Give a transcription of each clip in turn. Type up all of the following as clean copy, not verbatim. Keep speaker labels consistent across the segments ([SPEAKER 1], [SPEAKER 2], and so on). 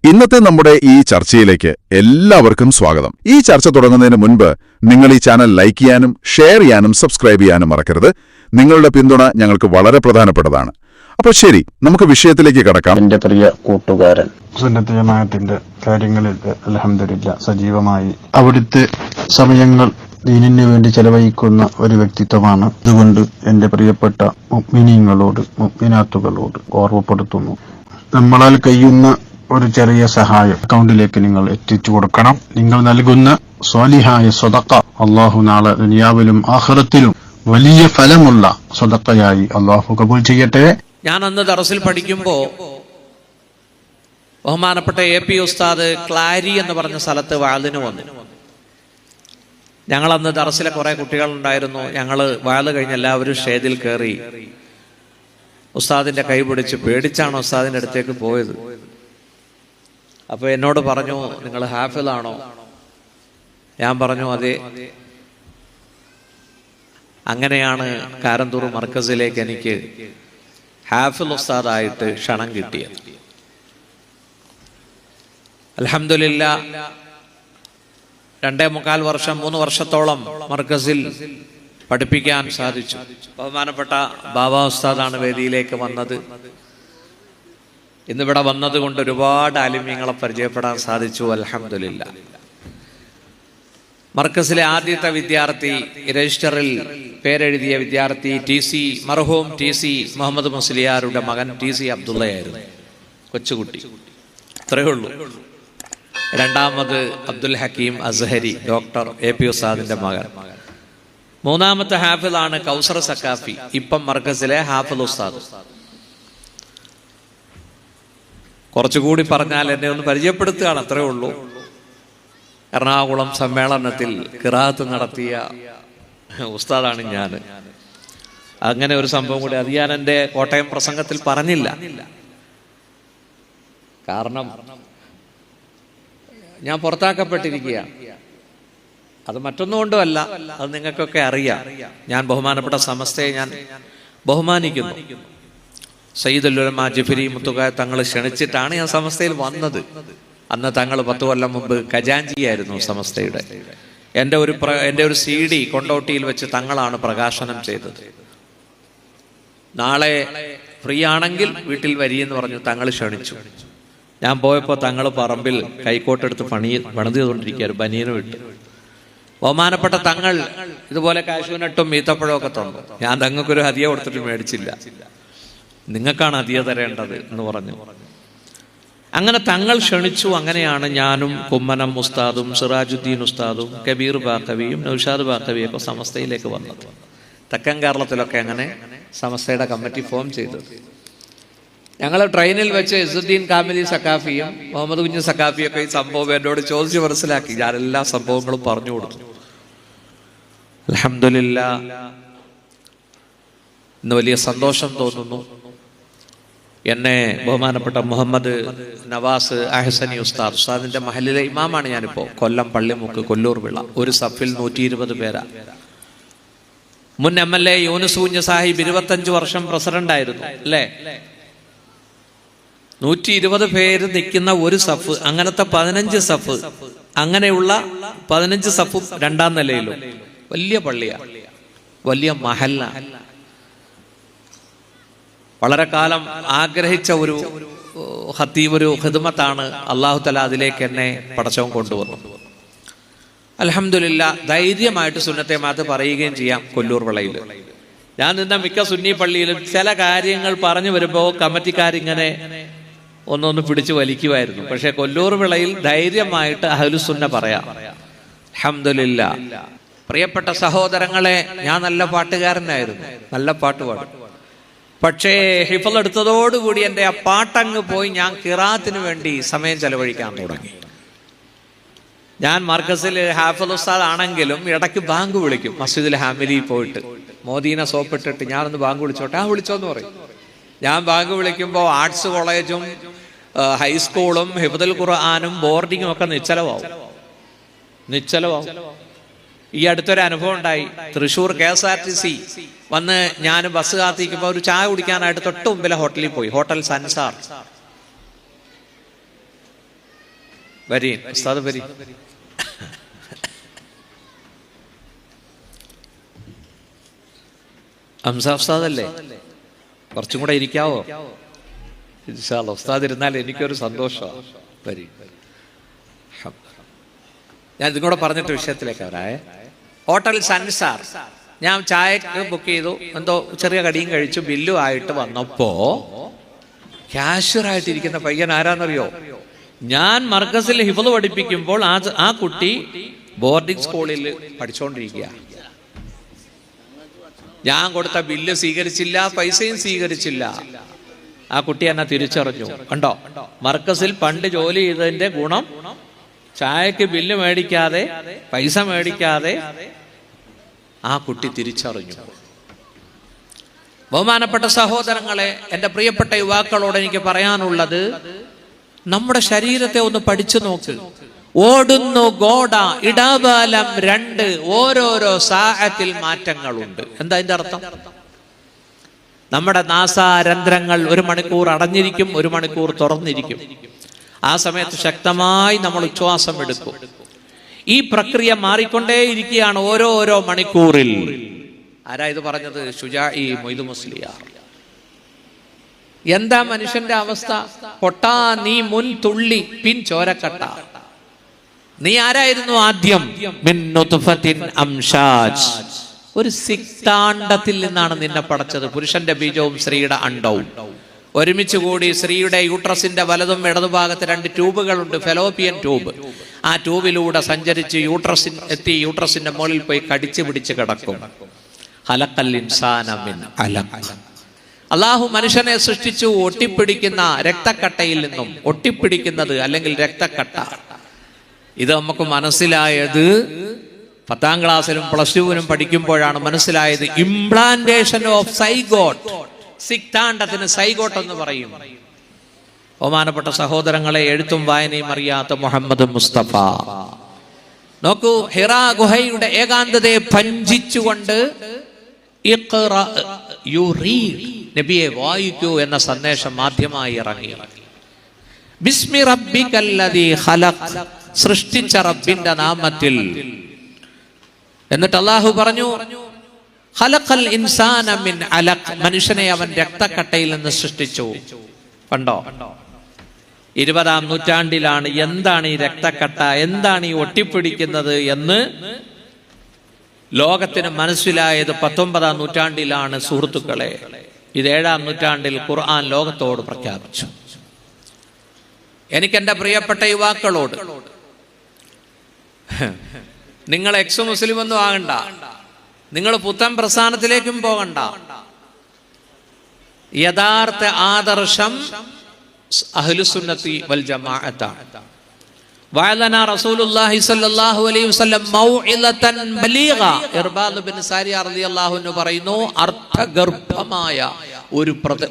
[SPEAKER 1] ഇന്നത്തെ നമ്മുടെ ഈ ചർച്ചയിലേക്ക് എല്ലാവർക്കും സ്വാഗതം. ഈ ചർച്ച തുടങ്ങുന്നതിന് മുൻപ് നിങ്ങൾ ഈ ചാനൽ ലൈക്ക് ചെയ്യാനും ഷെയർ ചെയ്യാനും സബ്സ്ക്രൈബ് ചെയ്യാനും മറക്കരുത്. നിങ്ങളുടെ പിന്തുണ ഞങ്ങൾക്ക് വളരെ പ്രധാനപ്പെട്ടതാണ്. അപ്പോൾ ശരി, നമുക്ക് വിഷയത്തിലേക്ക് കടക്കാം.
[SPEAKER 2] എന്റെ പ്രിയ കൂട്ടുകാരൻ, സുന്നത്ത് ജമാഅത്തിന്റെ കാര്യങ്ങളിൽ അൽഹംദുലില്ലാഹ് സജീവമായി അവിടുത്തെ സമയങ്ങൾ ദീനിന് വേണ്ടി ചെലവഴിക്കുന്ന ഒരു വ്യക്തിത്വമാണ്. അതുകൊണ്ട് എന്റെ പ്രിയപ്പെട്ട മുഅ്മിനീങ്ങളോട് മുഅ്മിനാത്തുകളോട് ഓർമ്മപ്പെടുത്തുന്നു, നമ്മളാൽ കഴിയുന്ന ഒരു ചെറിയ സഹായം അക്കൗണ്ടിലേക്ക് നിങ്ങൾ എത്തിച്ചു കൊടുക്കണം. നിങ്ങൾ നൽകുന്ന സ്വാലിഹായ സ്വതക്ക അള്ളാഹു നാളെ ദുനിയാവിലും ആഖിറത്തിലും വലിയ ഫലമുള്ള സ്വതക്കയായി അള്ളാഹു കബൂൽ ചെയ്യട്ടെ.
[SPEAKER 3] ഞാൻ അന്ന് ദർസിൽ പഠിക്കുമ്പോൾ ബഹുമാനപ്പെട്ട AP ഉസ്താദ് ക്ലാരി എന്ന് പറഞ്ഞ സ്ഥലത്ത് വാളിന് വന്നു. ഞങ്ങളന്ന് ദർസിലെ കുറെ കുട്ടികളുണ്ടായിരുന്നു. ഞങ്ങൾ വാള് കഴിഞ്ഞ് എല്ലാവരും സ്റ്റേജിൽ കയറി ഉസ്താദിന്റെ കൈ പിടിച്ച് പേടിച്ചാണ് ഉസ്താദിന്റെ അടുത്തേക്ക് പോയത്. അപ്പൊ എന്നോട് പറഞ്ഞു, നിങ്ങൾ ഹാഫിളാണോ? ഞാൻ പറഞ്ഞു അതെ. അങ്ങനെയാണ് കാരന്തൂർ മർക്കസിലേക്ക് എനിക്ക് ഹാഫിൾ ഉസ്താദായിട്ട് ക്ഷണം കിട്ടിയത്. അൽഹംദുലില്ലാഹ് 2.25 വർഷം 3 വർഷത്തോളം മർക്കസിൽ പഠിപ്പിക്കാൻ സാധിച്ചു. ബഹുമാനപ്പെട്ട ബാബാ ഉസ്താദാണ് വേദിയിലേക്ക് വന്നത്. ഇന്നിവിടെ വന്നത് കൊണ്ട് ഒരുപാട് ആലിമ്യങ്ങളെ പരിചയപ്പെടാൻ സാധിച്ചു. അൽഹംദുലില്ലാഹ്. മർക്കസിലെ ആദ്യത്തെ വിദ്യാർത്ഥി, രജിസ്റ്ററിൽ പേരെഴുതിയ വിദ്യാർത്ഥി മർഹൂം TC മുഹമ്മദ് മുസ്ലിയാരുടെ മകൻ TC അബ്ദുള്ളയായിരുന്നു. കൊച്ചുകുട്ടി, അത്രയേ ഉള്ളൂ. രണ്ടാമത് അബ്ദുൽ ഹക്കീം അസ്ഹരി, ഡോക്ടർ AP ഉസ്താദിന്റെ മകൻ. മൂന്നാമത്തെ ഹാഫിളാണ് കൗസർ സക്കാഫി, ഇപ്പം മർക്കസിലെ ഹാഫിൾ ഉസ്താദ്. കുറച്ചുകൂടി പറഞ്ഞാൽ എന്നെ ഒന്ന് പരിചയപ്പെടുത്തുകയാണ്, അത്രേ ഉള്ളൂ. എറണാകുളം സമ്മേളനത്തിൽ ഖിറാഅത്ത് നടത്തിയ ഉസ്താദാണ് ഞാൻ. അങ്ങനെ ഒരു സംഭവം കൂടി, അത് ഞാൻ എൻ്റെ കോട്ടയം പ്രസംഗത്തിൽ പറഞ്ഞില്ല. കാരണം ഞാൻ പുറത്താക്കപ്പെട്ടിരിക്കുകയാണ്. അത് മറ്റൊന്നുകൊണ്ടുമല്ല, അത് നിങ്ങൾക്കൊക്കെ അറിയാം. ഞാൻ ബഹുമാനപ്പെട്ട സമസ്തയെ ഞാൻ ബഹുമാനിക്കുന്നു. സയ്യിദുൽ ഉലമാ ജിഫ്രി മുത്തുകായ തങ്ങൾ ക്ഷണിച്ചിട്ടാണ് ഞാൻ സമസ്തയിൽ വന്നത്. അന്ന് തങ്ങൾ 10 കൊല്ലം മുമ്പ് ഖജാൻജിയായിരുന്നു സമസ്തയുടെ. എൻ്റെ ഒരു CD കൊണ്ടോട്ടിയിൽ വെച്ച് തങ്ങളാണ് പ്രകാശനം ചെയ്തത്. നാളെ ഫ്രീ ആണെങ്കിൽ വീട്ടിൽ വരിയെന്ന് പറഞ്ഞു തങ്ങൾ ക്ഷണിച്ചു. ഞാൻ പോയപ്പോൾ തങ്ങൾ പറമ്പിൽ കൈക്കോട്ടെടുത്ത് പണിതുകൊണ്ടിരിക്കുക, ഒരു ബനിയന് വിട്ട്. ബഹുമാനപ്പെട്ട തങ്ങൾ ഇതുപോലെ കാശുനട്ടും ഈത്തപ്പഴമൊക്കെ തന്നു. ഞാൻ തങ്ങൾക്കൊരു ഹദിയ കൊടുത്തിട്ട് മേടിച്ചില്ല. നിങ്ങൾക്കാണ് ഹദിയ തരേണ്ടത് എന്ന് പറഞ്ഞു. അങ്ങനെ തങ്ങൾ ക്ഷണിച്ചു. അങ്ങനെയാണ് ഞാനും കുമ്മനം ഉസ്താദും സിറാജുദ്ദീൻ ഉസ്താദും കബീർ ബാക്കവിയും നൗഷാദ് ബാക്കവിയൊക്കെ സമസ്തയിലേക്ക് വന്നത്. തെക്കൻ കേരളത്തിലൊക്കെ അങ്ങനെ സമസ്തയുടെ കമ്മിറ്റി ഫോം ചെയ്തത്. ഞങ്ങൾ ട്രെയിനിൽ വെച്ച് ഇസുദ്ദീൻ കാമിലി സക്കാഫിയും മുഹമ്മദ് കുഞ്ഞ് സക്കാഫിയൊക്കെ ഈ സംഭവം എന്നോട് ചോദിച്ച് മനസ്സിലാക്കി. ഞാൻ എല്ലാ സംഭവങ്ങളും പറഞ്ഞു കൊടുത്തു. അൽഹംദുലില്ലാഹ്, ഇന്ന് വലിയ സന്തോഷം തോന്നുന്നു. എന്നെ ബഹുമാനപ്പെട്ട മുഹമ്മദ് നവാസ് അഹ്സനി ഉസ്താദിന്റെ മഹലിലെ ഇമാമാണ് ഞാനിപ്പോ. കൊല്ലം പള്ളിമുക്ക് കൊല്ലൂർ വിള. ഒരു സഫിൽ 120 പേരാ. മുൻ MLA യൂനുസ് കുഞ്ഞ് സാഹിബ് 25 വർഷം പ്രസിഡന്റ് ആയിരുന്നു അല്ലേ? 120 പേര് നിൽക്കുന്ന ഒരു സഫ്. അങ്ങനത്തെ 15 സഫ്, അങ്ങനെയുള്ള 15 സഫും 2ാം നിലയിലും. വലിയ പള്ളിയാ, വലിയ മഹല്ല. വളരെ കാലം ആഗ്രഹിച്ച ഒരു ഖിദ്മത്താണ്. അല്ലാഹു തആല അതിലേക്ക് എന്നെ പടച്ചവൻ കൊണ്ടുവന്നു. അൽഹംദുലില്ലാഹ്, ധൈര്യമായിട്ട് സുന്നത്തെ മാത്ത് പറയുകയും ചെയ്യാം. കൊല്ലൂർ വിളയിൽ ഞാൻ നിന്ന മിക്ക സുന്നി പള്ളിയിലും ചില കാര്യങ്ങൾ പറഞ്ഞു വരുമ്പോൾ കമ്മിറ്റിക്കാരിങ്ങനെ ഒന്നൊന്ന് പിടിച്ചു വലിക്കുമായിരുന്നു. പക്ഷെ കൊല്ലൂർ വിളയിൽ ധൈര്യമായിട്ട് അഹ്ലുസുന്ന പറയാം. അൽഹംദുലില്ലാഹ്. പ്രിയപ്പെട്ട സഹോദരങ്ങളെ, ഞാൻ നല്ല പാട്ടുകാരനായിരുന്നു, നല്ല പാട്ട് പാടും. പക്ഷേ ഹിഫ്ള് എടുത്തതോടുകൂടി എൻ്റെ ആ പാട്ടങ്ങ് പോയി. ഞാൻ ഖിറാഅത്തിന് വേണ്ടി സമയം ചെലവഴിക്കാൻ തുടങ്ങി. ഞാൻ മർക്കസിൽ ഹാഫിൾ ഉസ്താദ് ആണെങ്കിലും ഇടയ്ക്ക് ബാങ്ക് വിളിക്കും. മസ്ജിദുൽ ഹാമിലിൽ പോയിട്ട് മോദീന സോപ്പിട്ടിട്ട് ഞാനൊന്ന് ബാങ്ക് വിളിച്ചോട്ടെ. വിളിച്ചോന്ന് പറയും. ഞാൻ ബാങ്ക് വിളിക്കുമ്പോൾ ആർട്സ് കോളേജും ഹൈസ്കൂളും ഹിഫ്ദുൽ ഖുർആനും ബോർഡിങ്ങും ഒക്കെ നിശ്ചലമാവും. ഈ അടുത്തൊരു അനുഭവം ഉണ്ടായി. തൃശ്ശൂർ KSRTC വന്ന് ഞാൻ ബസ് കാത്തിരിക്കുമ്പോൾ ഒരു ചായ കുടിക്കാനായിട്ട് തൊട്ട് മുമ്പിലെ ഹോട്ടലിൽ പോയി. ഹോട്ടൽ സൻസാർ. വരി ഉസ്താദ് വരി. ഹംസ ഉസ്താദല്ലേ, കുറച്ചും കൂടെ ഇരിക്കാവോ? ഇൻഷാ അല്ലാഹ് ഉസ്താദ് ഇരുന്നാൽ എനിക്കൊരു സന്തോഷമാണ്. വരി. ഞാൻ ഇതും കൂടെ പറഞ്ഞിട്ട് വിഷയത്തിലേക്ക് വരാേ. ഹോട്ടൽ സൻസാർ ഞാൻ ചായക്ക് ബുക്ക് ചെയ്തു, എന്തോ ചെറിയ കടിയും കഴിച്ചു, ബില്ലും ആയിട്ട് വന്നപ്പോ ക്യാഷ്യറായിട്ടിരിക്കുന്ന പയ്യൻ ആരാന്നറിയോ? ഞാൻ മർക്കസിൽ ഹിഫ്ള് പഠിപ്പിക്കുമ്പോൾ ആ കുട്ടി ബോർഡിംഗ് സ്കൂളിൽ പഠിച്ചുകൊണ്ടിരിക്കുക. ഞാൻ കൊടുത്ത ബില്ല് സ്വീകരിച്ചില്ല, പൈസയും സ്വീകരിച്ചില്ല. ആ കുട്ടി എന്നെ തിരിച്ചറിഞ്ഞു. കണ്ടോ, മർക്കസിൽ പണ്ട് ജോലി ചെയ്തതിന്റെ ഗുണം. ചായക്ക് ബില്ല് മേടിക്കാതെ, പൈസ മേടിക്കാതെ ആ കുട്ടി തിരിച്ചറിഞ്ഞു. ബഹുമാനപ്പെട്ട സഹോദരങ്ങളെ, എൻ്റെ പ്രിയപ്പെട്ട യുവാക്കളോട് എനിക്ക് പറയാനുള്ളത്, നമ്മുടെ ശരീരത്തെ ഒന്ന് പഠിച്ചു നോക്ക്. ഓടുന്നു ഗോഡ ഇടബലം 2, ഓരോരോ സാഅത്തിൽ മാറ്റങ്ങളുണ്ട്. എന്താ അതിന്റെ അർത്ഥം? നമ്മുടെ നാസാരന്ധ്രങ്ങൾ 1 മണിക്കൂർ അടഞ്ഞിരിക്കും, 1 മണിക്കൂർ തുറന്നിരിക്കും. ആ സമയത്ത് ശക്തമായി നമ്മൾ ഉച്ഛ്വാസം എടുക്കും. ഈ പ്രക്രിയ മാറിക്കൊണ്ടേയിരിക്കുകയാണ് ഓരോ മണിക്കൂറിൽ. ആരാ ഇത് പറഞ്ഞത്? ശുജാഇ മൊയ്തു മുസ്ലിയാർ. എന്താ മനുഷ്യന്റെ അവസ്ഥ? പൊട്ടാ നീ മുൻ തുള്ളി പിൻ ചോരക്കട്ട. നീ ആരായിരുന്നു ആദ്യം? മിൻ നുത്ഫത്തിൻ അംഷാജ്. ഒരു സിക്താണ്ഡത്തിൽ നിന്നാണ് നിന്നെ പടച്ചത്. പുരുഷന്റെ ബീജവും സ്ത്രീയുടെ അണ്ഡവും ഒരുമിച്ച് കൂടി സ്ത്രീയുടെ യൂട്രസിന്റെ വലതും ഇടതുഭാഗത്ത് 2 ട്യൂബുകളുണ്ട്, ഫെലോപ്പിയൻ ട്യൂബ്. ആ ട്യൂബിലൂടെ സഞ്ചരിച്ച് യൂട്രസിന്റെ മുകളിൽ പോയി കടിച്ചു പിടിച്ച് കിടക്കും. ഖലഖൽ ഇൻസാന മിൻ അലഖ്. അല്ലാഹു മനുഷ്യനെ സൃഷ്ടിച്ചു ഒട്ടിപ്പിടിക്കുന്ന രക്തക്കട്ടയിൽ നിന്നും. ഒട്ടിപ്പിടിക്കുന്നത് അല്ലെങ്കിൽ രക്തക്കട്ട, ഇത് നമുക്ക് മനസ്സിലായത് 10ാം ക്ലാസ്സിലും +2-നും പഠിക്കുമ്പോഴാണ് മനസ്സിലായത്. Implantation of zygote. സിക്താണ്ഡത്തിന് സൈഗോട്ട് എന്ന് പറയും. ബഹുമാനപ്പെട്ട സഹോദരങ്ങളെ, എഴുത്തും വായനയും അറിയാത്ത മുഹമ്മദ് മുസ്തഫ നോക്കൂ, ഹിറാ ഗുഹയുടെ ഏകാന്തതയെ ഭഞ്ജിച്ചുകൊണ്ട് നബിയെ വായിക്കൂ എന്ന സന്ദേശം ആദ്യമായി ഇറങ്ങി. ബിസ്മി റബ്ബിക്കല്ലദീ ഖലഖ്, സൃഷ്ടിച്ച റബ്ബിന്റെ നാമത്തിൽ. എന്നിട്ട് അല്ലാഹു പറഞ്ഞു, ഖലഖൽ ഇൻസാന മിൻ അലഖ്, മനുഷ്യനെ അവൻ രക്തക്കട്ടയിൽ നിന്ന് സൃഷ്ടിച്ചു. കണ്ടോ, 20ാം നൂറ്റാണ്ടിലാണ് എന്താണ് ഈ രക്തക്കട്ട, എന്താണ് ഈ ഒട്ടിപ്പിടിക്കുന്നത് എന്ന് ലോകത്തിന് മനസ്സിലായത്. 19ാം നൂറ്റാണ്ടിലാണ് സുഹൃത്തുക്കളെ. ഇത് 7ാം നൂറ്റാണ്ടിൽ ഖുർആൻ ലോകത്തോട് പ്രഖ്യാപിച്ചു. എനിക്കെന്റെ പ്രിയപ്പെട്ട യുവാക്കളോട്, നിങ്ങൾ എക്സ് മുസ്ലിം ഒന്നും ആകണ്ട, നിങ്ങൾ പുത്തൻ പ്രസ്ഥാനത്തിലേക്കും പോകണ്ട. യഥാർത്ഥ ആദർശം അഹ്ലുസുന്നത്തി വൽ ജമാഅത്താണ്. വഅലന റസൂലുള്ളാഹി സ്വല്ലല്ലാഹു അലൈഹി വസല്ലം മൗഇലതൻ ബലീഗ. ഇർബാദ് ബിൻ സാരിയ റളിയല്ലാഹു അൻഹു പറയുന്നു, അർത്ഥഗർഭമായ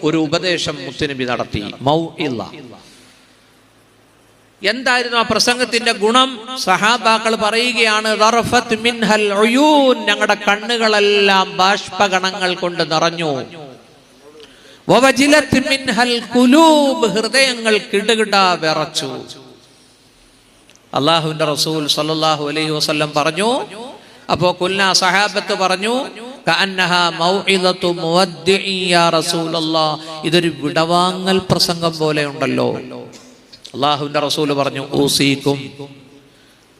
[SPEAKER 3] ഒരു ഉപദേശം മുത്തുനബി നടത്തി. മൗഇല. എന്തായിരുന്നു ആ പ്രസംഗത്തിന്റെ ഗുണം? സഹാബാക്കൾ പറയുകയാണ്, ദർഫത് മിൻഹൽ ഉയൂൻ, ഞങ്ങളുടെ കണ്ണുകളെല്ലാം ബാഷ്പകണങ്ങൾ കൊണ്ട് നിറഞ്ഞു. വവജിലത് മിൻഹൽ ഖുലൂബ്, ഹൃദയങ്ങൾ കിടുകിട വിറച്ചു. അല്ലാഹുവിന്റെ റസൂൽ സല്ലല്ലാഹു അലൈഹി വസല്ലം പറഞ്ഞു. അപ്പോൾ കുൽനാ, സഹാബത്ത് പറഞ്ഞു, കഅന്നഹാ മൗഇദതു മുവദ്ദിഇ യാ റസൂലല്ലാഹ്, ഇതൊരു വിടവാങ്ങൽ പ്രസംഗം പോലെ ഉണ്ടല്ലോ. അല്ലാഹുവിന്റെ റസൂൽ പറഞ്ഞു, ഊസീക്കും,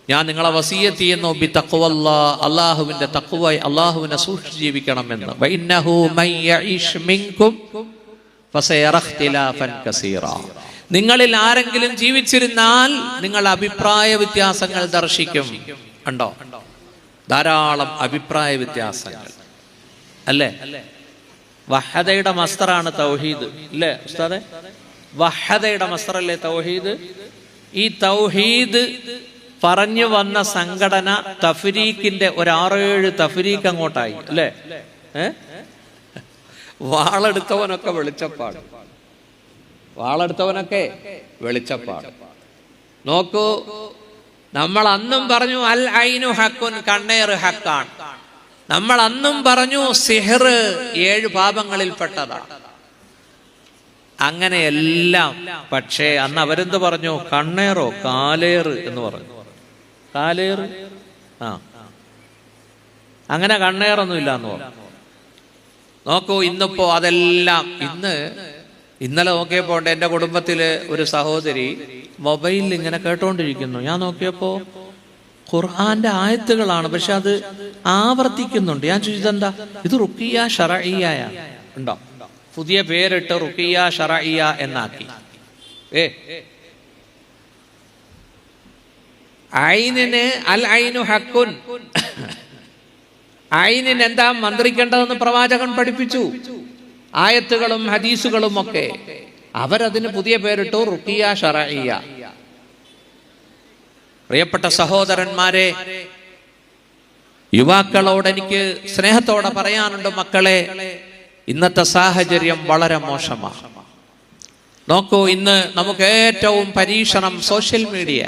[SPEAKER 3] ഞാൻ നിങ്ങളെ വസിയത്ത് ചെയ്യുന്നു, ബി തഖ്വല്ലാഹ്, അല്ലാഹുവിന്റെ തഖ്വ, അല്ലാഹുവിനെ സൂക്ഷിച്ച് ജീവിക്കണമെന്ന്. വഇന്നഹു മൻ യഈഷ് മിൻകും ഫസയറ ഇഖ്തിലാഫൻ കസീറ, നിങ്ങളിൽ ആരെങ്കിലും ജീവിച്ചിരുന്നാൽ നിങ്ങൾ അഭിപ്രായ വ്യത്യാസങ്ങൾ ദർശിക്കും. ഉണ്ടോ? ധാരാളം അഭിപ്രായ വ്യത്യാസങ്ങൾ അല്ലേ? വഹദയുടെ മസ്തറാണ് തൗഹീദ്, ഇല്ലേ ഉസ്താദെ? വഹദയുടെ മസ്തറല്ലേ തൗഹീദ്? ഈ തൗഹീദ് പറഞ്ഞു വന്ന സംഘടന തഫ്രീഖിന്റെ ഒരു 6-7 തഫ്രീഖ് അങ്ങോട്ടായി, അല്ലേ? വാളെടുത്തവനൊക്കെ വെളിച്ചപ്പാട്, വാളെടുത്തവനൊക്കെ വെളിച്ചപ്പാട്. നോക്കൂ, നമ്മൾ അന്നും പറഞ്ഞു അൽ ഐനു ഹക്കുൻ, കണ്ണേർ ഹക്കാണ്. നമ്മൾ അന്നും പറഞ്ഞു സിഹ്ർ 7 പാപങ്ങളിൽപ്പെട്ടതാണ്. അങ്ങനെയെല്ലാം. പക്ഷേ അന്ന് അവരെന്ത് പറഞ്ഞു? കണ്ണേറോ കാലേറ് എന്ന് പറഞ്ഞു. കാലേറ്, അങ്ങനെ കണ്ണേറൊന്നും ഇല്ല എന്ന് പറഞ്ഞു. നോക്കൂ, ഇന്നിപ്പോ അതെല്ലാം ഇന്നലെ നോക്കിയപ്പോ എൻ്റെ കുടുംബത്തില് ഒരു സഹോദരി മൊബൈലിൽ ഇങ്ങനെ കേട്ടോണ്ടിരിക്കുന്നു. ഞാൻ നോക്കിയപ്പോ ഖുർആന്റെ ആയത്തുകളാണ്, പക്ഷെ അത് ആവർത്തിക്കുന്നുണ്ട്. ഞാൻ ചോദിച്ചതെന്താ ഇത്? റുഖിയ ശറഇയ്യ ഉണ്ടോ? പുതിയ പേരിട്ട് റുഖിയ ശറഇയ്യ എന്നാക്കി. ഐനിന് അൽ ഐനു ഹഖുൻ, ഐനിന് എന്താ മന്ത്രിക്കേണ്ടതെന്ന് പ്രവാചകൻ പഠിപ്പിച്ചു. ആയത്തുകളും ഹദീസുകളും ഒക്കെ അവരതിന് പുതിയ പേരിട്ടു റുഖിയ ശറഇയ്യ. പ്രിയപ്പെട്ട സഹോദരന്മാരെ, യുവാക്കളോട് എനിക്ക് സ്നേഹത്തോടെ പറയാനുണ്ട്, മക്കളെ, ഇന്നത്തെ സാഹചര്യം വളരെ മോശമാണ്. നോക്കൂ, ഇന്ന് നമുക്ക് ഏറ്റവും പരീക്ഷണം സോഷ്യൽ മീഡിയ.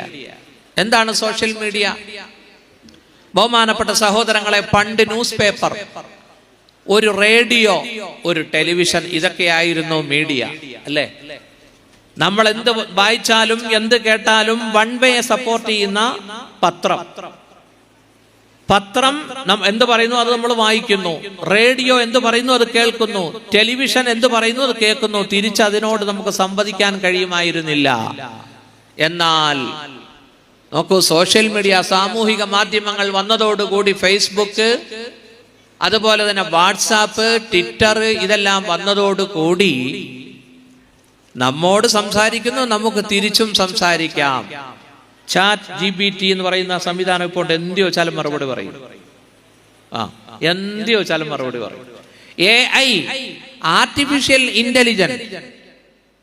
[SPEAKER 3] എന്താണ് സോഷ്യൽ മീഡിയ? ബഹുമാനപ്പെട്ട സഹോദരങ്ങളെ, പണ്ട് ന്യൂസ് പേപ്പർ, ഒരു റേഡിയോ, ഒരു ടെലിവിഷൻ, ഇതൊക്കെയായിരുന്നു മീഡിയ, അല്ലേ? നമ്മൾ എന്ത് വായിച്ചാലും എന്ത് കേട്ടാലും വൺ വേ സപ്പോർട്ട് ചെയ്യുന്ന പത്രം എന്ത് പറയുന്നു അത് നമ്മൾ വായിക്കുന്നു. റേഡിയോ എന്ത് പറയുന്നു അത് കേൾക്കുന്നു. ടെലിവിഷൻ എന്ത് പറയുന്നു അത് കേൾക്കുന്നു. തിരിച്ചതിനോട് നമുക്ക് സംവദിക്കാൻ കഴിയുമായിരുന്നില്ല. എന്നാൽ നോക്കൂ, സോഷ്യൽ മീഡിയ, സാമൂഹിക മാധ്യമങ്ങൾ വന്നതോടുകൂടി, ഫേസ്ബുക്ക്, അതുപോലെ തന്നെ വാട്സാപ്പ്, ട്വിറ്റർ, ഇതെല്ലാം വന്നതോടുകൂടി നമ്മോട് സംസാരിക്കുന്നു, നമുക്ക് തിരിച്ചും സംസാരിക്കാം. ചാറ്റ് GPT എന്ന് പറയുന്ന സംവിധാനം ഇപ്പോൾ എന്ത് ചോദിച്ചാലും മറുപടി പറയും. എന്ത് ചോദിച്ചാലും മറുപടി പറയും. AI, ആർട്ടിഫിഷ്യൽ ഇന്റലിജൻസ്,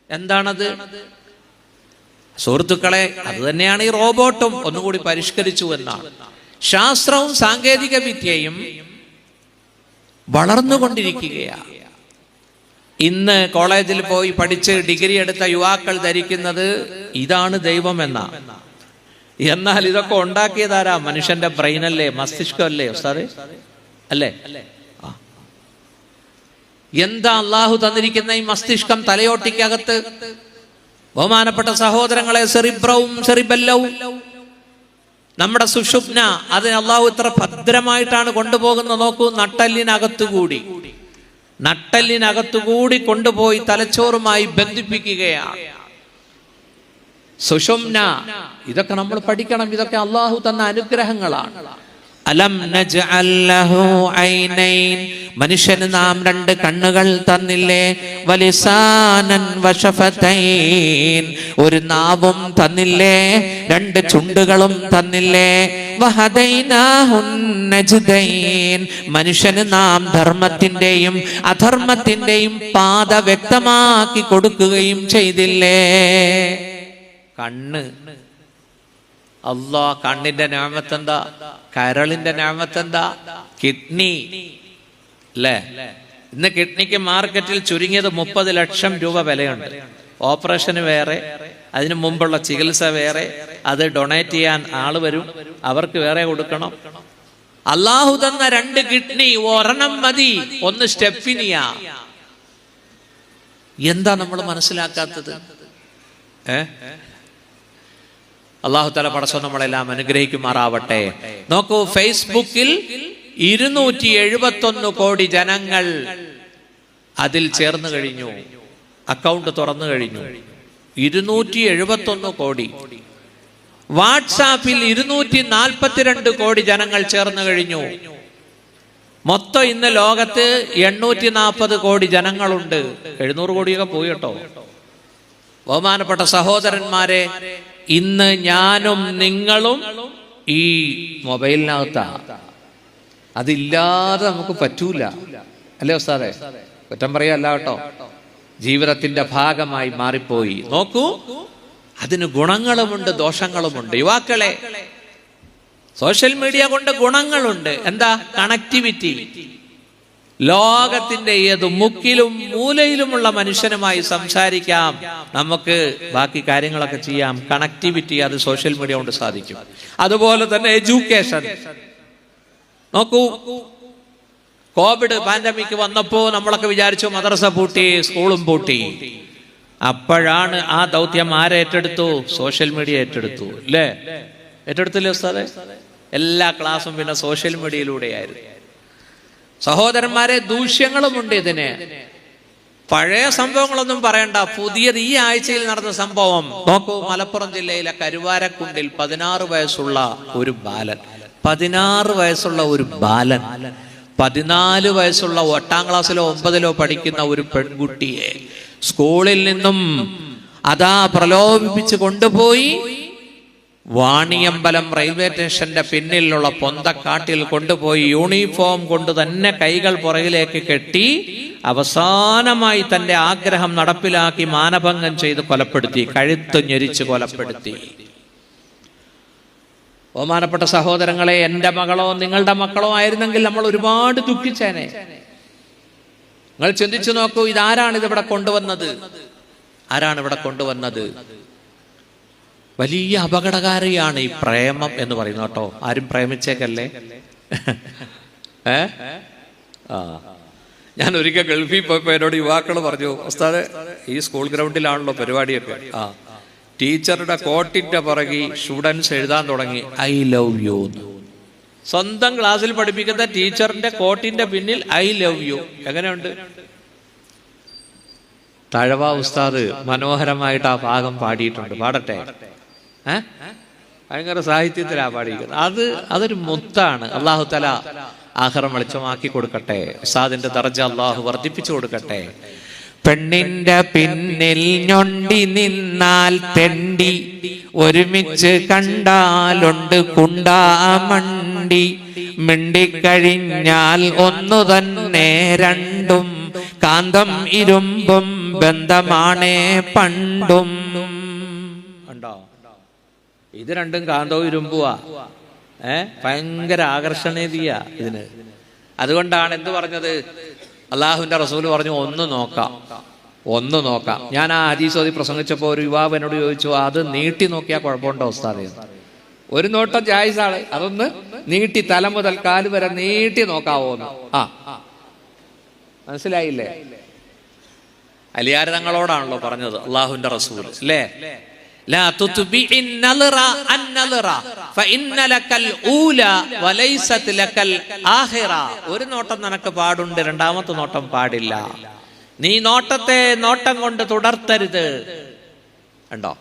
[SPEAKER 3] എന്താണത്? സുഹൃത്തുക്കളെ, അത് തന്നെയാണ് ഈ റോബോട്ടും. ഒന്നുകൂടി പരിഷ്കരിച്ചു എന്നാണ്. ശാസ്ത്രവും സാങ്കേതിക വിദ്യയും വളർന്നുകൊണ്ടിരിക്കുകയാണ്. ഇന്ന് കോളേജിൽ പോയി പഠിച്ച് ഡിഗ്രി എടുത്ത യുവാക്കൾ ധരിക്കുന്നത് ഇതാണ് ദൈവം എന്നാണ്. എന്നാൽ ഇതൊക്കെ ഉണ്ടാക്കിയതാരാ? മനുഷ്യന്റെ ബ്രെയിനല്ലേ, മസ്തിഷ്കമല്ലേ ഉസ്താദേ, അല്ലേ? എന്താ അള്ളാഹു തന്നിരിക്കുന്ന ഈ മസ്തിഷ്കം, തലയോട്ടിക്കകത്ത്? ബഹുമാനപ്പെട്ട സഹോദരങ്ങളെ, സെറിബ്രവും സെറിബെല്ലവും, നമ്മുടെ സുഷുപ്ന, അതിന് അള്ളാഹു ഇത്ര ഭദ്രമായിട്ടാണ് കൊണ്ടുപോകുന്നത്. നോക്കൂ, നട്ടല്ലിനകത്തുകൂടി കൊണ്ടുപോയി തലച്ചോറുമായി ബന്ധിപ്പിക്കുകയാണ്. സുഷുമ്ന, ഇതൊക്കെ നമ്മൾ പഠിക്കണം. ഇതൊക്കെ അള്ളാഹു തന്ന അനുഗ്രഹങ്ങളാണ്. അലം നജ്അൽ ലഹു ഐനൈൻ, മനുഷ്യന് നാം രണ്ട് കണ്ണുകൾ തന്നില്ലേ? വലിസാനൻ വശഫതൈൻ, ഒരു നാവും തന്നില്ലേ? രണ്ട് ചുണ്ടുകളും തന്നില്ലേ? വഹദൈനാഹുൻ നജ്ദൈൻ, മനുഷ്യന് നാം ധർമ്മത്തിന്റെയും അധർമ്മത്തിന്റെയും പാത വ്യക്തമാക്കി കൊടുക്കുകയും ചെയ്തില്ലേ? കണ്ണ്, അല്ലാ, കണ്ണിന്റെ നിഅമത്തെന്താ? കരളിന്റെ നിഅമത്തെന്താ? കിഡ്നി, അല്ലേ? ഇന്ന് കിഡ്നിക്ക് മാർക്കറ്റിൽ ചുരുങ്ങിയത് 30 ലക്ഷം രൂപ വിലയുണ്ട്. ഓപ്പറേഷന് വേറെ, അതിനു മുമ്പുള്ള ചികിത്സ വേറെ, അത് ഡൊണേറ്റ് ചെയ്യാൻ ആള് വരും, അവർക്ക് വേറെ കൊടുക്കണം. അള്ളാഹു തന്ന 2 കിഡ്നി, ഒരെണ്ണം മതി, ഒന്ന് സ്റ്റെഫിനിയാ. എന്താ നമ്മൾ മനസ്സിലാക്കാത്തത്? അള്ളാഹു തആല പടച്ചോൻ നമ്മളെല്ലാം അനുഗ്രഹിക്കുമാറാവട്ടെ. നോക്കൂ, ഫേസ്ബുക്കിൽ 271 കോടി ജനങ്ങൾ അതിൽ ചേർന്ന് കഴിഞ്ഞു, അക്കൗണ്ട് തുറന്നു കഴിഞ്ഞു. 271 കോടി. വാട്സാപ്പിൽ 242 കോടി ജനങ്ങൾ ചേർന്ന് കഴിഞ്ഞു. മൊത്തം ഇന്ന് ലോകത്ത് 840 കോടി ജനങ്ങളുണ്ട്. 700 കോടിയൊക്കെ പോയി കേട്ടോ. ബഹുമാനപ്പെട്ട സഹോദരന്മാരെ, ഇന്ന് ഞാനും നിങ്ങളും ഈ മൊബൈലിനകത്താ. അതില്ലാതെ നമുക്ക് പറ്റൂല, അല്ലേ ഉസ്താദേ? കുറ്റം പറയല്ല കേട്ടോ, ജീവിതത്തിന്റെ ഭാഗമായി മാറിപ്പോയി. നോക്കൂ, അതിന് ഗുണങ്ങളുമുണ്ട് ദോഷങ്ങളുമുണ്ട്. യുവാക്കളെ, സോഷ്യൽ മീഡിയ കൊണ്ട് ഗുണങ്ങളുണ്ട്. എന്താ? കണക്ടിവിറ്റി. ലോകത്തിന്റെ ഏത് മുക്കിലും മൂലയിലുമുള്ള മനുഷ്യനുമായി സംസാരിക്കാം, നമുക്ക് ബാക്കി കാര്യങ്ങളൊക്കെ ചെയ്യാം. കണക്ടിവിറ്റി, അത് സോഷ്യൽ മീഡിയ കൊണ്ട് സാധിക്കും. അതുപോലെ തന്നെ എഡ്യൂക്കേഷൻ. നോക്കൂ, കോവിഡ് പാൻഡമിക് വന്നപ്പോ നമ്മളൊക്കെ വിചാരിച്ചു മദ്രസ പൂട്ടി, സ്കൂളും പൂട്ടി. അപ്പോഴാണ് ആ ദൗത്യം ആരെ ഏറ്റെടുത്തു? സോഷ്യൽ മീഡിയ ഏറ്റെടുത്തു. അല്ലേ? ഏറ്റെടുത്തില്ലേ ഉസ്താദെ? എല്ലാ ക്ലാസ്സും പിന്നെ സോഷ്യൽ മീഡിയയിലൂടെയായിരുന്നു. സഹോദരന്മാരെ, ദൂഷ്യങ്ങളുമുണ്ട് ഇതിന്. പഴയ സംഭവങ്ങളൊന്നും പറയണ്ട, പുതിയത് ഈ ആഴ്ചയിൽ നടന്ന സംഭവം നോക്കൂ. മലപ്പുറം ജില്ലയിലെ കരുവാരക്കുണ്ടിൽ 16 വയസ്സുള്ള ഒരു ബാലൻ, 14 വയസ്സുള്ള ഒരു ബാലൻ, 14 വയസ്സുള്ള 8ാം ക്ലാസ്സിലോ 9ലോ പഠിക്കുന്ന ഒരു പെൺകുട്ടിയെ സ്കൂളിൽ നിന്നും പ്രലോഭിപ്പിച്ച് കൊണ്ടുപോയി വാണിയമ്പലം റെയിൽവേ സ്റ്റേഷന്റെ പിന്നിലുള്ള പൊന്തക്കാട്ടിൽ കൊണ്ടുപോയി യൂണിഫോം കൊണ്ട് തന്നെ കൈകൾ പുറകിലേക്ക് കെട്ടി അവസാനമായി തന്റെ ആഗ്രഹം നടപ്പിലാക്കി മാനഭംഗം ചെയ്ത് കൊലപ്പെടുത്തി, കഴുത്ത് ഞെരിച്ച് കൊലപ്പെടുത്തി. ബഹുമാനപ്പെട്ട സഹോദരങ്ങളെ, എൻ്റെ മകളോ നിങ്ങളുടെ മക്കളോ ആയിരുന്നെങ്കിൽ നമ്മൾ ഒരുപാട് ദുഃഖിച്ചേനെ. നിങ്ങൾ ചിന്തിച്ചു നോക്കൂ, ഇതാരാണ് ഇതിവിടെ കൊണ്ടുവന്നത്? ആരാണ് ഇവിടെ കൊണ്ടുവന്നത്? വലിയ അപകടകാരിയാണ് ഈ പ്രേമം എന്ന് പറയുന്നത് കേട്ടോ. ആരും പ്രേമിച്ചേക്കല്ലേ. ഞാൻ ഒരിക്കൽ ഗൾഫിൽ പോയപ്പോ എന്നോട് യുവാക്കൾ പറഞ്ഞു, ഉസ്താദേ ഈ സ്കൂൾ ഗ്രൗണ്ടിലാണല്ലോ പരിപാടിയൊക്കെ, ടീച്ചറുടെ കോട്ടിന്റെ പുറകെ സ്റ്റുഡൻസ് എഴുതാൻ തുടങ്ങി ഐ ലവ് യു. സ്വന്തം ക്ലാസ്സിൽ പഠിപ്പിക്കുന്ന ടീച്ചറിന്റെ കോട്ടിന്റെ പിന്നിൽ ഐ ലവ് യു. എങ്ങനെയുണ്ട്? തഴവ ഉസ്താദ് മനോഹരമായിട്ട് ആ ഭാഗം പാടിയിട്ടുണ്ട്. പാടട്ടെ? ഭയങ്കര സാഹിത്യത്തിലാ പാടിയിരിക്കുന്നത്. അതൊരു മുത്താണ്. അള്ളാഹു തആല ആഖിറം വെളിച്ചമാക്കി കൊടുക്കട്ടെ. ഉസ്താദിന്റെ ദർജ അള്ളാഹു വർദ്ധിപ്പിച്ചു കൊടുക്കട്ടെ. പെണ്ണിന്റെ പിന്നിൽ ഞൊണ്ടി നിന്നാൽ തെണ്ടി, ഒരുമിച്ച് കണ്ടാലുണ്ട് കുണ്ടാമണ്ടി, മിണ്ടിക്കഴിഞ്ഞാൽ ഒന്നു തന്നെ രണ്ടും, കാന്തം ഇരുമ്പും ബന്ധമാണേ പണ്ടും. ഉണ്ടോ? ഇത് രണ്ടും കാന്തവും ഇരുമ്പുവാ. ഭയങ്കര ആകർഷണീയതയാ ഇതിന്. അതുകൊണ്ടാണ് എന്ത് പറഞ്ഞത്? അള്ളാഹുവിന്റെ റസൂൽ പറഞ്ഞു, ഒന്ന് നോക്കാം. ഞാൻ ആ ഹദീസ് ഓതി പ്രസംഗിച്ചപ്പോൾ ഒരു യുവാവ് എന്നോട് ചോദിച്ചു, അത് നീട്ടി നോക്കിയാൽ കുഴപ്പമുണ്ടോ ഉസ്താദേ? ഒരു നോട്ടം ജായിസാണ്, അതൊന്ന് നീട്ടി തല മുതൽ കാല് വരെ നീട്ടി നോക്കാവോന്ന്. മനസ്സിലായില്ലേ? അലിയാർ തങ്ങളോടാണല്ലോ പറഞ്ഞത് അള്ളാഹുവിന്റെ റസൂൽ, അല്ലേ? ലാ തുത്ബിഇൻ നളറ അന്നളറ ഫഇന്ന ലക്കൽ ഊല വലൈസത് ലക്കൽ ആഖിറ. ഒരു നോട്ടം നിനക്ക് പാടുണ്ട്, രണ്ടാമത്തെ നോട്ടം പാടില്ല. നീ നോട്ടത്തെ നോട്ടം കൊണ്ട് തുടർത്തരുത്. ഉണ്ടോ?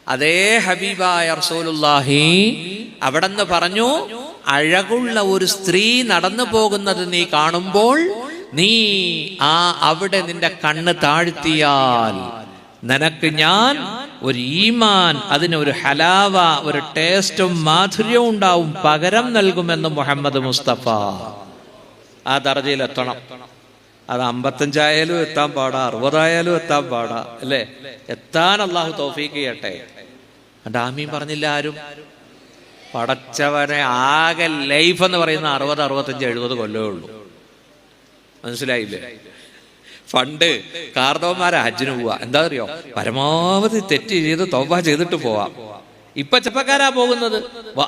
[SPEAKER 3] അതേ ഹബീബായ റസൂലുള്ളാഹി അവിടെന്ന് പറഞ്ഞു, അഴകുള്ള ഒരു സ്ത്രീ നടന്നു പോകുന്നത് നീ കാണുമ്പോൾ നീ അവിടെ നിന്റെ കണ്ണ് താഴ്ത്തിയാൽ നിനക്ക് ഞാൻ ഒരു ഈമാൻ, അതിനൊരു ഹലാവ, ഒരു ടേസ്റ്റും മാധുര്യവും ഉണ്ടാവും, പകരം നൽകുമെന്ന് മുഹമ്മദ് മുസ്തഫ. ആ ദർജയിലെത്തണം. അത് 55 ആയാലും എത്താൻ പാടാ, 60 ആയാലും എത്താൻ പാടാ, അല്ലേ? എത്താൻ അള്ളാഹു തൗഫീഖ് ചെയ്യട്ടെ. ആമീൻ പറഞ്ഞില്ല ആരും? പടച്ചവനെ, ആകെ ലൈഫ് എന്ന് പറയുന്ന 60, 65, 70 കൊല്ലമേ ഉള്ളൂ. മനസ്സിലായില്ലേ? പണ്ട് കാർദവന്മാരെ ഹജ്ജിന് പോവാ. എന്താ അറിയോ? പരമാവധി തെറ്റ് ചെയ്ത് തൗബ ചെയ്തിട്ട് പോവാം. ഇപ്പൊ ചെറുപ്പക്കാരാ പോകുന്നത്.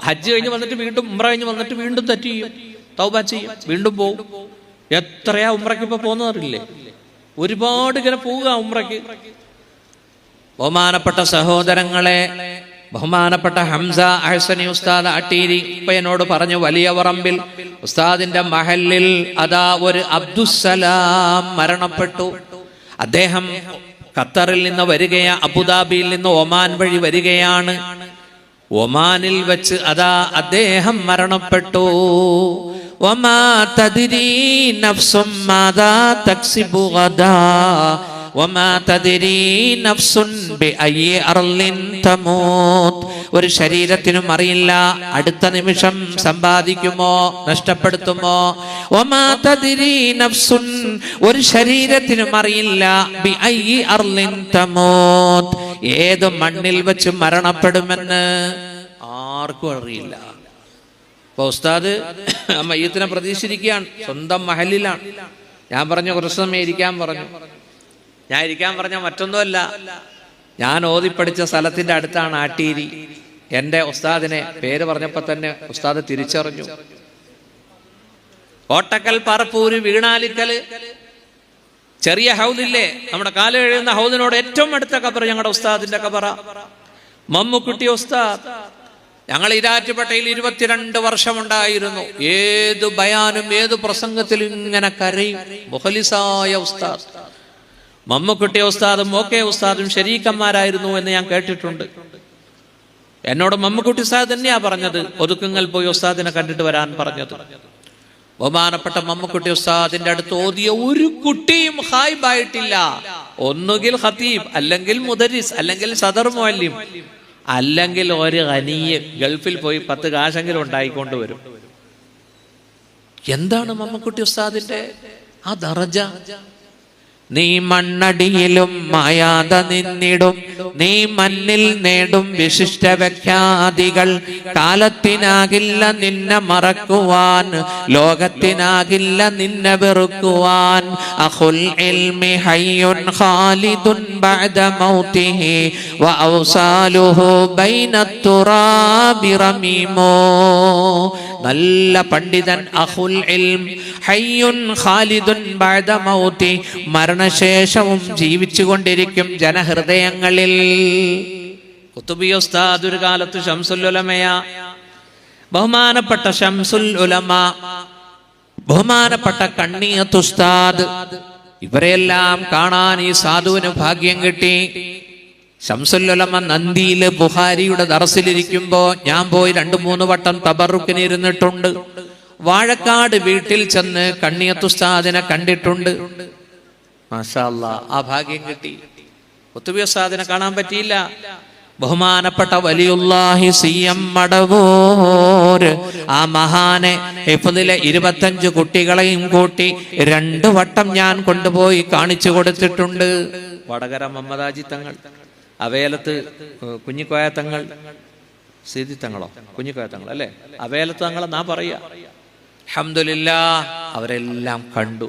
[SPEAKER 3] ഹജ്ജ് കഴിഞ്ഞ് വന്നിട്ട് വീണ്ടും, ഉംറ കഴിഞ്ഞ് വന്നിട്ട് വീണ്ടും തെറ്റ് ചെയ്യും, തൗബ ചെയ്യും, വീണ്ടും പോകും. എത്രയാ ഉംറയ്ക്ക് ഇപ്പൊ പോകുന്നവരില്ലേ? ഒരുപാട് ഇങ്ങനെ പോവുക ഉംറയ്ക്ക്. ബഹുമാനപ്പെട്ട സഹോദരങ്ങളെ, ബഹുമാനപ്പെട്ട ഹംസ അഹ്സനി ഉസ്താദ് അട്ടീരി ഇപ്പൊ എന്നോട് പറഞ്ഞു, വലിയ പറമ്പിൽ ഉസ്താദിന്റെ മഹലിൽ ഒരു അബ്ദുസ്സലാം മരണപ്പെട്ടു. അദ്ദേഹം ഖത്തറിൽ നിന്ന് വരികയാ, അബുദാബിയിൽ നിന്ന് ഒമാൻ വഴി വരികയാണ്. ഒമാനിൽ വെച്ച് അദ്ദേഹം മരണപ്പെട്ടു. വമാ തദ്രി നഫ്സും മാദാ തക്സിബു ഗദാ വമാ തദ്രി നഫ്സുൻ ബിഅയ്യി അർളിൻ തമൂത്. ഒരു ശരീരത്തിനും അറിയില്ല അടുത്ത നിമിഷം സമ്പാദിക്കുമോ നഷ്ടപ്പെടുത്തുമോ. വമാ തദ്രി നഫ്സുൻ, ഒരു ശരീരത്തിനും അറിയില്ല ബിഅയ്യി അർളിൻ തമൂത്, ഏത് മണ്ണിൽ വെച്ച് മരണപ്പെടുമെന്ന് ആർക്കും അറിയില്ല. അപ്പൊ ഉസ്താദ് മയ്യത്തിനെ പ്രതീക്ഷിച്ചിരിക്കുകയാണ്, സ്വന്തം മഹലിലാണ്. ഞാൻ പറഞ്ഞു കുറച്ച് സമയം ഇരിക്കാൻ പറഞ്ഞു. ഞാൻ ഇരിക്കാൻ പറഞ്ഞ മറ്റൊന്നുമല്ല, ഞാൻ ഓതിപ്പടിച്ച സ്ഥലത്തിന്റെ അടുത്താണ് ആട്ടീരി. എന്റെ ഉസ്താദിനെ പേര് പറഞ്ഞപ്പോ തന്നെ ഉസ്താദ് തിരിച്ചറിഞ്ഞു. കോട്ടക്കൽ, പറപ്പൂര്, വീണാലിക്കല് ചെറിയ ഹൗദില്ലേ, നമ്മുടെ കാല് കഴിയുന്ന ഹൗദിനോട് ഏറ്റവും അടുത്ത കബർ ഞങ്ങളുടെ ഉസ്താദിന്റെ കബറ, മമ്മുക്കുട്ടി ഉസ്താദ്. ഞങ്ങൾ ഇരാറ്റുപേട്ടയിൽ 22 വർഷമുണ്ടായിരുന്നു. ഏത് ബയാനും ഏത് പ്രസംഗത്തിലും ഇങ്ങനെ കരയും. മുഖലിസായ ഉസ്താദ് മമ്മുക്കുട്ടി ഉസ്താദും ഓക്കെ ഉസ്താദും ശരീക്കന്മാരായിരുന്നു എന്ന് ഞാൻ കേട്ടിട്ടുണ്ട്. എന്നോട് മമ്മുക്കുട്ടി ഉസ്താദ് തന്നെയാ പറഞ്ഞത്, ഒതുക്കുങ്ങൽ പോയി ഉസ്താദിനെ കണ്ടിട്ട് വരാൻ പറഞ്ഞത്. ബഹുമാനപ്പെട്ട മമ്മുക്കുട്ടി ഉസ്താദിന്റെ അടുത്ത് ഓതിയ ഒരു കുട്ടിയും ഹായിബായിട്ടില്ല. ഒന്നുകിൽ ഖതീബ്, അല്ലെങ്കിൽ മുദരിസ്, അല്ലെങ്കിൽ സദർ മുഅല്ലിം, അല്ലെങ്കിൽ ഒരു ഖനീയ് ഗൾഫിൽ പോയി 10 കാശെങ്കിലും ഉണ്ടായിക്കൊണ്ടുവരും. എന്താണ് മമ്മുക്കുട്ടി ഉസ്താദിന്റെ ആ ദറജ? നീ മണ്ണടിയിലും മായാതെ നിന്നിടും, നീ മണ്ണിൽ നേടും വിശിഷ്ട വ്യാഖ്യാതികൾ. കാലത്തിനാകില്ല നിന്നെ മറക്കുവാൻ, ലോകത്തിനാകില്ല നിന്നെ വെറുക്കുവാൻ. അഖുൽ ഇൽമി ഹയ്യുൻ ഖാലിദുൻ ബഅദ മൗതിഹി വഔസാലുഹു ബൈനത് തുറാബി റമീമോ. നല്ല പണ്ഡിതൻ അഖുൽ ഇൽം ഹയ്യുൻ ഖാലിദുൻ ബഅദ മൗതി, മരണശേഷവും ജീവിച്ചുകൊണ്ടിരിക്കും ജനഹൃദയങ്ങളിൽ. ഖുതുബി ഉസ്താദ് ഒരു കാലത്ത് ശംസുൽ ഉലമയ, ബഹുമാനപ്പെട്ട ശംസുൽ ഉലമ, ബഹുമാനപ്പെട്ട കണ്ണിയത്ത് ഉസ്താദ്, ഇവരെല്ലാം കാണാൻ ഈ സാധുവിന് ഭാഗ്യം കിട്ടി. ശംസുൽ ഉലമ നന്ദിയില് ബുഖാരിയുടെ ദർസിലിരിക്കുമ്പോ ഞാൻ പോയി 2-3 വട്ടം തബറുക്കിന് ഇരുന്നിട്ടുണ്ട്. വാഴക്കാട് വീട്ടിൽ ചെന്ന് കണ്ണിയത്ത് ഉസ്താദിനെ കണ്ടിട്ടുണ്ട്. മാഷാ അല്ലാഹ്, ആ ഭാഗ്യം കിട്ടി. ഖുതുബി ഉസ്താദിനെ കാണാൻ പറ്റിയില്ല. ബഹുമാനപ്പെട്ട വലിയുല്ലാഹി സിയം മടവൂർ, ആ മഹാനെ ഹിഫ്ദിലെ 25 കുട്ടികളെയും കൂട്ടി 2 വട്ടം ഞാൻ കൊണ്ടുപോയി കാണിച്ചു കൊടുത്തിട്ടുണ്ട്. വടകര മമ്മദാജി തങ്ങൾ, അവേലത്ത് കുഞ്ഞിക്കോയ തങ്ങൾ, സീതി തങ്ങളോ കുഞ്ഞിക്കോയ തങ്ങൾ അല്ലേ, അവേലത്ത് തങ്ങളെന്നാ പറയാ. അൽഹംദുലില്ലാഹ് അവരെല്ലാം കണ്ടു.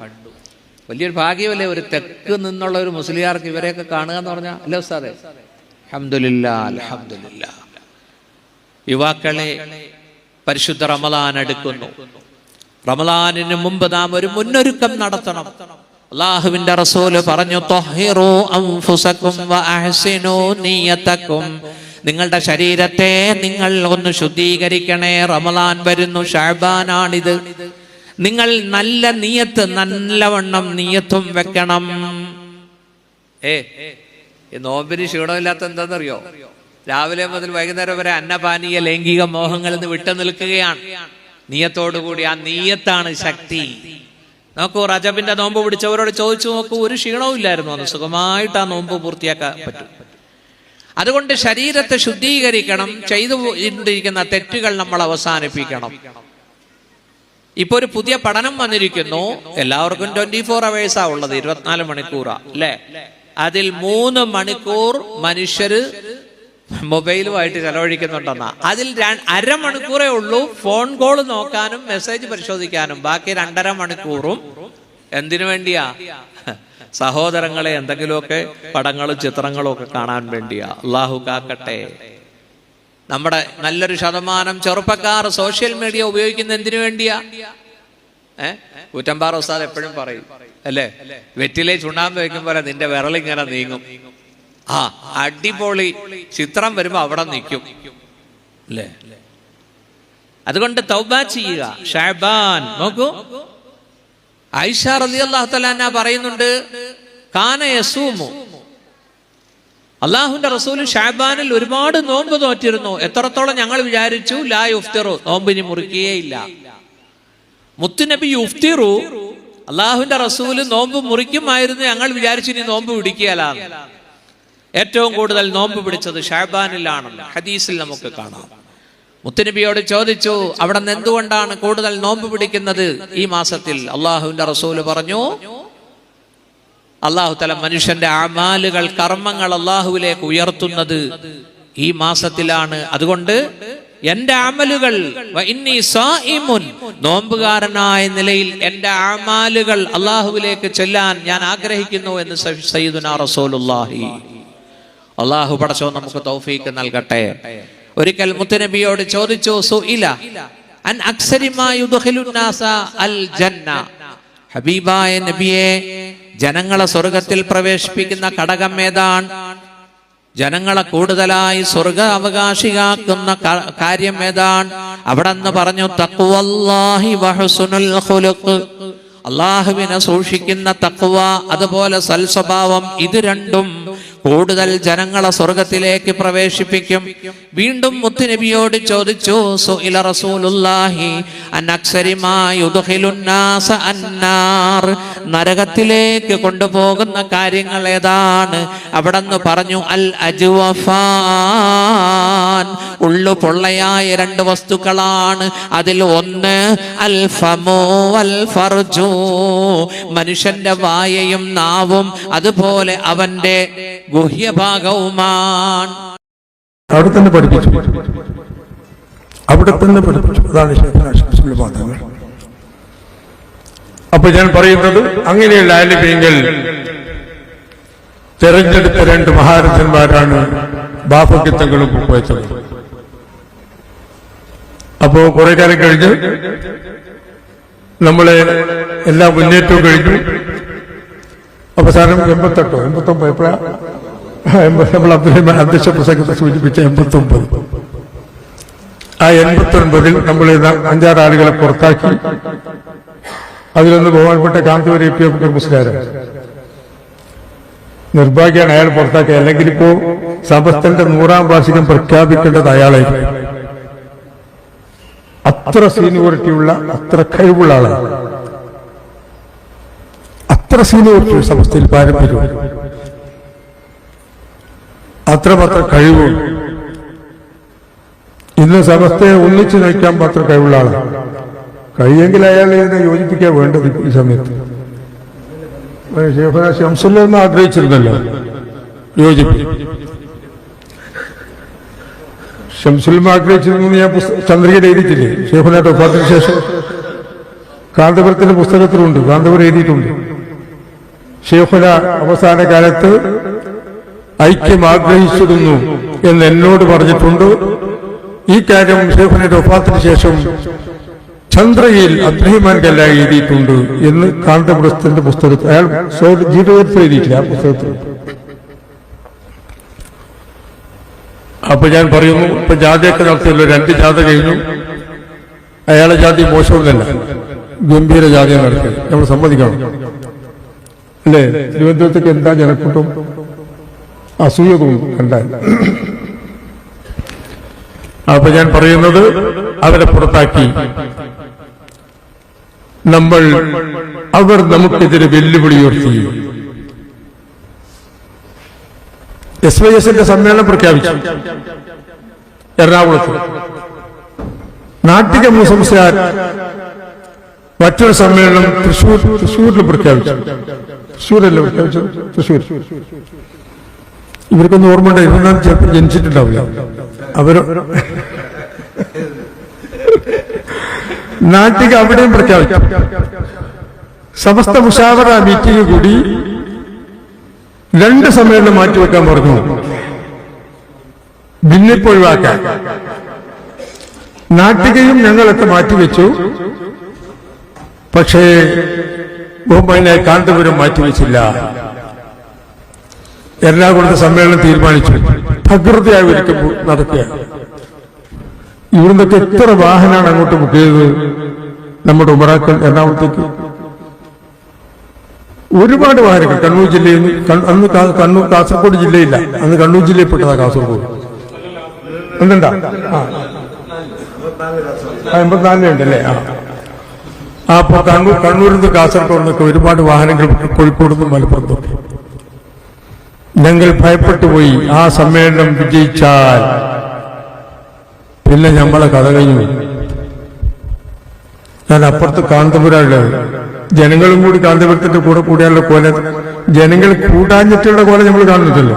[SPEAKER 3] വലിയൊരു ഭാഗ്യമല്ലേ ഒരു തെക്ക് നിന്നുള്ള ഒരു മുസ്ലിയാർക്ക് ഇവരെയൊക്കെ കാണുക എന്ന് പറഞ്ഞാൽ, അല്ലേ ഉസ്താദേ? അൽഹംദുലില്ലാഹ് അൽഹംദുലില്ലാഹ്. യുവാക്കളെ, പരിശുദ്ധ റമളാൻ അടുക്കുന്നു. റമളാനിന് മുമ്പ് നാം ഒരു മുന്നൊരുക്കം നടത്തണം. അല്ലാഹുവിന്റെ റസൂല് പറഞ്ഞു, ത്വഹിറൂ അൻഫുസകും വഅഹ്സിനൂ നിയതകും. നിങ്ങളുടെ ശരീരത്തെ നിങ്ങൾ ഒന്ന് ശുദ്ധീകരിക്കണേ. റമളാൻ വരുന്നു, ശഅബാനാണിത്. നിങ്ങൾ നല്ല നിയത്ത്, നല്ലവണ്ണം നിയത്തും വെക്കണം. ഈ നോമ്പിന് ക്ഷീണമില്ലാത്ത എന്താണെന്നറിയോ? രാവിലെ മുതൽ വൈകുന്നേരം വരെ അന്നപാനീയ ലൈംഗിക മോഹങ്ങളിൽ നിന്ന് വിട്ടു നിൽക്കുകയാണ്. നിയത്തോടുകൂടി, ആ നിയത്താണ് ശക്തി. നോക്കൂ, റജബിന്റെ നോമ്പ് പിടിച്ചവരോട് ചോദിച്ചു നോക്കൂ, ഒരു ക്ഷീണവും ഇല്ലായിരുന്നു, അത് സുഖമായിട്ട് ആ നോമ്പ് പൂർത്തിയാക്കാൻ പറ്റും. അതുകൊണ്ട് ശരീരത്തെ ശുദ്ധീകരിക്കണം. ചെയ്തുകൊണ്ടിരിക്കുന്ന തെറ്റുകൾ നമ്മൾ അവസാനിപ്പിക്കണം. ഇപ്പൊ ഒരു പുതിയ പഠനം വന്നിരിക്കുന്നു. എല്ലാവർക്കും 24 hours ഉള്ളത്, 24 മണിക്കൂറാ അല്ലേ? അതിൽ 3 മണിക്കൂർ മനുഷ്യര് മൊബൈലുമായിട്ട് ചെലവഴിക്കുന്നുണ്ടെന്നാ. അതിൽ 1/2 മണിക്കൂറേ ഉള്ളൂ ഫോൺ കോൾ നോക്കാനും മെസ്സേജ് പരിശോധിക്കാനും. ബാക്കി 2.5 മണിക്കൂറും എന്തിനു വേണ്ടിയാ? സഹോദരങ്ങളെ എന്തെങ്കിലുമൊക്കെ പടങ്ങളും ചിത്രങ്ങളും ഒക്കെ കാണാൻ വേണ്ടിയാ. അള്ളാഹു കാക്കട്ടെ. നമ്മുടെ നല്ലൊരു ശതമാനം ചെറുപ്പക്കാർ സോഷ്യൽ മീഡിയ ഉപയോഗിക്കുന്ന എന്തിനു വേണ്ടിയാ? കൂറ്റമ്പാറ ഉസ്താദ് എപ്പോഴും പറയും അല്ലേ, വെറ്റിലെ ചുണ്ണാമ്പ് വെക്കുമ്പോൾ നിന്റെ വിരലിങ്ങനെ നീങ്ങും. ആ അടിപൊളി ചിത്രം വരുമ്പോ അവിടെ നിൽക്കും അല്ലേ? അതുകൊണ്ട് തൗബ ചെയ്യുക. ഷഅബാൻ നോക്കൂ, ആയിഷ റളിയല്ലാഹു തആല അൻഹ പറയുന്നുണ്ട്, കാന യസൂമു, അള്ളാഹുവിന്റെ റസൂൽ ഷഅബാനിൽ ഒരുപാട് നോമ്പ് നോറ്റിരുന്നു. എത്രത്തോളം ഞങ്ങൾ വിചാരിച്ചു, ലാ യുഫ്തിറു, നോമ്പിനി മുറിക്കുകയില്ല. മുത്തുനബി യുഫ്തിറു, അള്ളാഹുവിന്റെ റസൂൽ നോമ്പ് മുറിക്കുമായിരുന്നു. ഞങ്ങൾ വിചാരിച്ചു ഇനി നോമ്പ് പിടിക്കുകയിലാണ്. ഏറ്റവും കൂടുതൽ നോമ്പ് പിടിച്ചത് ഷഅബാനിലാണെന്ന് ഹദീസിൽ നമുക്ക് കാണാം. മുത്തുനബിയോട് ചോദിച്ചു, അവിടെ നിന്ന് എന്തുകൊണ്ടാണ് കൂടുതൽ നോമ്പ് പിടിക്കുന്നത് ഈ മാസത്തിൽ? അള്ളാഹുവിന്റെ റസൂൽ പറഞ്ഞു, അള്ളാഹു തആല മനുഷ്യന്റെ അമാലുകൾ, കർമ്മങ്ങൾ അള്ളാഹുവിലേക്ക് ഉയർത്തുന്നത് ഈ മാസത്തിലാണ്. അതുകൊണ്ട് എന്റെ അമലുകൾ, നോമ്പുകാരനായ നിലയിൽ എന്റെ അമാലുകൾ അള്ളാഹുവിലേക്ക് ചെല്ലാൻ ഞാൻ ആഗ്രഹിക്കുന്നു എന്ന് സയ്യിദുനാ റസൂലുള്ളാഹി. അള്ളാഹു പടച്ചോൻ നമുക്ക് തൗഫീക്ക് നൽകട്ടെ. ഒരിക്കൽ മുത്തുനബിയോട് ചോദിച്ചു, സുഇല അൻ അക്സരി മാ യുദ്ഖിലുൻ നാസ അൽ ജന്ന, ഹബീബായ നബിയെ, ജനങ്ങളെ സ്വർഗത്തിൽ പ്രവേശിപ്പിക്കുന്ന ഘടകം ഏതാണ്? ജനങ്ങളെ കൂടുതലായി സ്വർഗ അവകാശിയാക്കുന്ന കാര്യം ഏതാണ്? അവിടെ നിന്ന് പറഞ്ഞു തഖ്വല്ലാഹി വഹുസ്നുൽ ഖുലുഖ്, അള്ളാഹുവിനെ സൂക്ഷിക്കുന്ന തഖ്വ, അതുപോലെ സൽസ്വഭാവം. ഇത് രണ്ടും കൂടുതൽ ജനങ്ങളെ സ്വർഗത്തിലേക്ക് പ്രവേശിപ്പിക്കും. വീണ്ടും മുത്തുനബിയോട് ചോദിച്ചു, സുഇല റസൂലുള്ളാഹി അൻ അക്സരി മാ യുദ്ഖിലുൻ നാസ അന്നാർ, നരകത്തിലേക്ക് കൊണ്ടുപോകുന്ന കാര്യങ്ങൾ ഏതാണ്? അവിടെന്ന് പറഞ്ഞു അൽ അജ്വഫാൻ, ഉള്ളു പൊള്ളയായ രണ്ട് വസ്തുക്കളാണ്. അതിൽ ഒന്ന് അൽ ഫമു വൽ ഫർജു, മനുഷ്യന്റെ വായയും നാവും അതുപോലെ അവന്റെ ഗുഹ്യഭാഗവുമാണ്.
[SPEAKER 4] അവിടെ തന്നെ പഠിപ്പിച്ചു. അതാണ് അപ്പൊ ഞാൻ പറയുന്നത്, അങ്ങനെയുള്ള ആലിമീങ്ങൾ തെരഞ്ഞെടുത്ത രണ്ട് മഹാരഥന്മാരാണ് ബാഫക്കിത്തങ്ങളും കുപ്പയത്തങ്ങളും. അപ്പോ കുറെ കാലം കഴിഞ്ഞ് നമ്മളെ എല്ലാ മുന്നേറ്റവും കഴിഞ്ഞു. അവസാനം 89 എപ്പോഴാണ് നമ്മൾ അബ്ദുറഹ്മാൻ അധ്യക്ഷ പ്രസംഗത്തെ സൂചിപ്പിച്ച 89. ആ 89 നമ്മൾ 5-6 ആളുകളെ പുറത്താക്കി. അതിലൊന്ന് ബഹുമാനപ്പെട്ട കാന്തപുരം പി അബ്ദുൽ മുസ്ലിയാർ. നിർഭാഗ്യമാണ് അയാൾ പുറത്താക്കി. അല്ലെങ്കിൽ ഇപ്പോ സമസ്തന്റെ 100ാം വാർഷികം പ്രഖ്യാപിക്കേണ്ടത് അയാളായിരുന്നു. അത്ര സീനിയോറിറ്റിയുള്ള, അത്ര കഴിവുള്ള ആളാണ്. അത്ര സീനിയോറിറ്റി സമസ്തയിൽ പാരമ്പര്യം, അത്രമാത്രം കഴിവും. ഇന്ന് സമസ്തയെ ഒന്നിച്ചു നയിക്കാൻ മാത്രം കഴിവുള്ള ആളാണ്. കഴിയെങ്കിൽ അയാൾ ഇതിനെ യോജിപ്പിക്കാൻ വേണ്ടത് ഈ സമയത്ത്. ശംസുല്ലൊന്നും ആഗ്രഹിച്ചിരുന്നല്ലോ യോജിപ്പിക്കും. ശംസുൽമ ആഗ്രഹിച്ചിരുന്നു. ഞാൻ ചന്ദ്രികയിൽ എഴുതിയിട്ടില്ലേ? ഷെയ്ഖുനാന്റെ വഫാത്തിന് ശേഷം കാന്തപുരത്തിന്റെ പുസ്തകത്തിലുണ്ട്, കാന്തപുരം എഴുതിയിട്ടുണ്ട്. ഷെയ്ഖുന അവസാന കാലത്ത് ഐക്യം ആഗ്രഹിച്ചിരുന്നു എന്ന് എന്നോട് പറഞ്ഞിട്ടുണ്ട്. ഈ കാര്യം ഷെയ്ഖുനയുടെ വഫാത്തിന് ശേഷം ചന്ദ്രയിൽ അബ്ദുറഹ്മാൻ കല്ലായി എഴുതിയിട്ടുണ്ട് എന്ന് കാന്തപുരത്തിന്റെ പുസ്തകത്തിൽ, അയാൾ ജീവിതത്തിൽ എഴുതിയിട്ടില്ല, ആ പുസ്തകത്തിൽ. അപ്പൊ ഞാൻ പറയുന്നു, ഇപ്പൊ ജാതിയൊക്കെ നടത്തിയല്ലോ, 2 ജാഥ കഴിഞ്ഞു. അയാളെ ജാതി മോശമൊന്നല്ല, ഗംഭീര ജാതിയാണ് നടത്തിയത്. നമ്മൾ സമ്മതിക്കണം അല്ലേ? തിരുവനന്തപുരത്തേക്ക് എന്താ ജനക്കൂട്ടം, അസൂയ തോന്നും കണ്ടാൽ. അപ്പൊ ഞാൻ പറയുന്നത്, അവരെ പുറത്താക്കി. അവർ നമുക്കെതിരെ വെല്ലുവിളി ഉയർത്തി. SYSന്റെ സമ്മേളനം പ്രഖ്യാപിച്ചു എറണാകുളത്ത്. നാട്ടിക മുസംസാർ മറ്റൊരു സമ്മേളനം തൃശ്ശൂരിൽ പ്രഖ്യാപിച്ചു. തൃശ്ശൂരല്ലേ പ്രഖ്യാപിച്ചത്? തൃശ്ശൂർ. ഇവർക്കൊന്നും ഓർമ്മ ഇതൊന്നും ചിലപ്പോൾ ജനിച്ചിട്ടുണ്ടാവില്ല. അവര് നാട്ടിക അവിടെയും പ്രഖ്യാപിച്ചു. സമസ്ത മുഷാവറ മീറ്റിംഗ് കൂടി 2 സമ്മേളനം മാറ്റിവെക്കാൻ പറഞ്ഞു, ഭിന്നിപ്പ് ഒഴിവാക്കാൻ. നാട്ടികയും ഞങ്ങളൊക്കെ മാറ്റിവെച്ചു. പക്ഷേ ബഹുമാനായ കാന്തപുരം മാറ്റിവെച്ചില്ല. എറണാകുളത്തെ സമ്മേളനം തീരുമാനിച്ചു. ഭദ്രതയായി ഒരിക്കൽ നടക്കുക. ഇവിടുന്നൊക്കെ എത്ര വാഹനമാണ് അങ്ങോട്ട് ബുക്ക് ചെയ്തത് നമ്മുടെ ഉമറാക്കൾ എറണാകുളത്തേക്ക്? ഒരുപാട് വാഹനങ്ങൾ. കണ്ണൂർ ജില്ലയിൽ അന്ന് കാസർഗോഡ് ജില്ലയില്ല, അന്ന് കണ്ണൂർ ജില്ലയിൽപ്പെട്ടതാ കാസർഗോഡ്. എന്തുണ്ടാ? 84 ഉണ്ടല്ലേ? അപ്പൊ കണ്ണൂരിൽ നിന്ന് കാസർഗോഡ് നിന്നൊക്കെ ഒരുപാട് വാഹനങ്ങൾ കോഴിക്കോട് നിന്നും മലപ്പുറത്തൊക്കെ. ഞങ്ങൾ ഭയപ്പെട്ടു പോയി. ആ സമ്മേളനം വിജയിച്ചാൽ പിന്നെ നമ്മളെ കഥ കഴിഞ്ഞു. ഞാൻ അപ്പുറത്ത് കാന്തപുരമുള്ളത്, ജനങ്ങളും കൂടി കാന്തപുരത്തിന്റെ കൂടെ കൂടിയാലുള്ള കോല, ജനങ്ങൾ കൂടാഞ്ഞിട്ടുള്ള കോല നമ്മൾ കാണുന്നില്ലല്ലോ.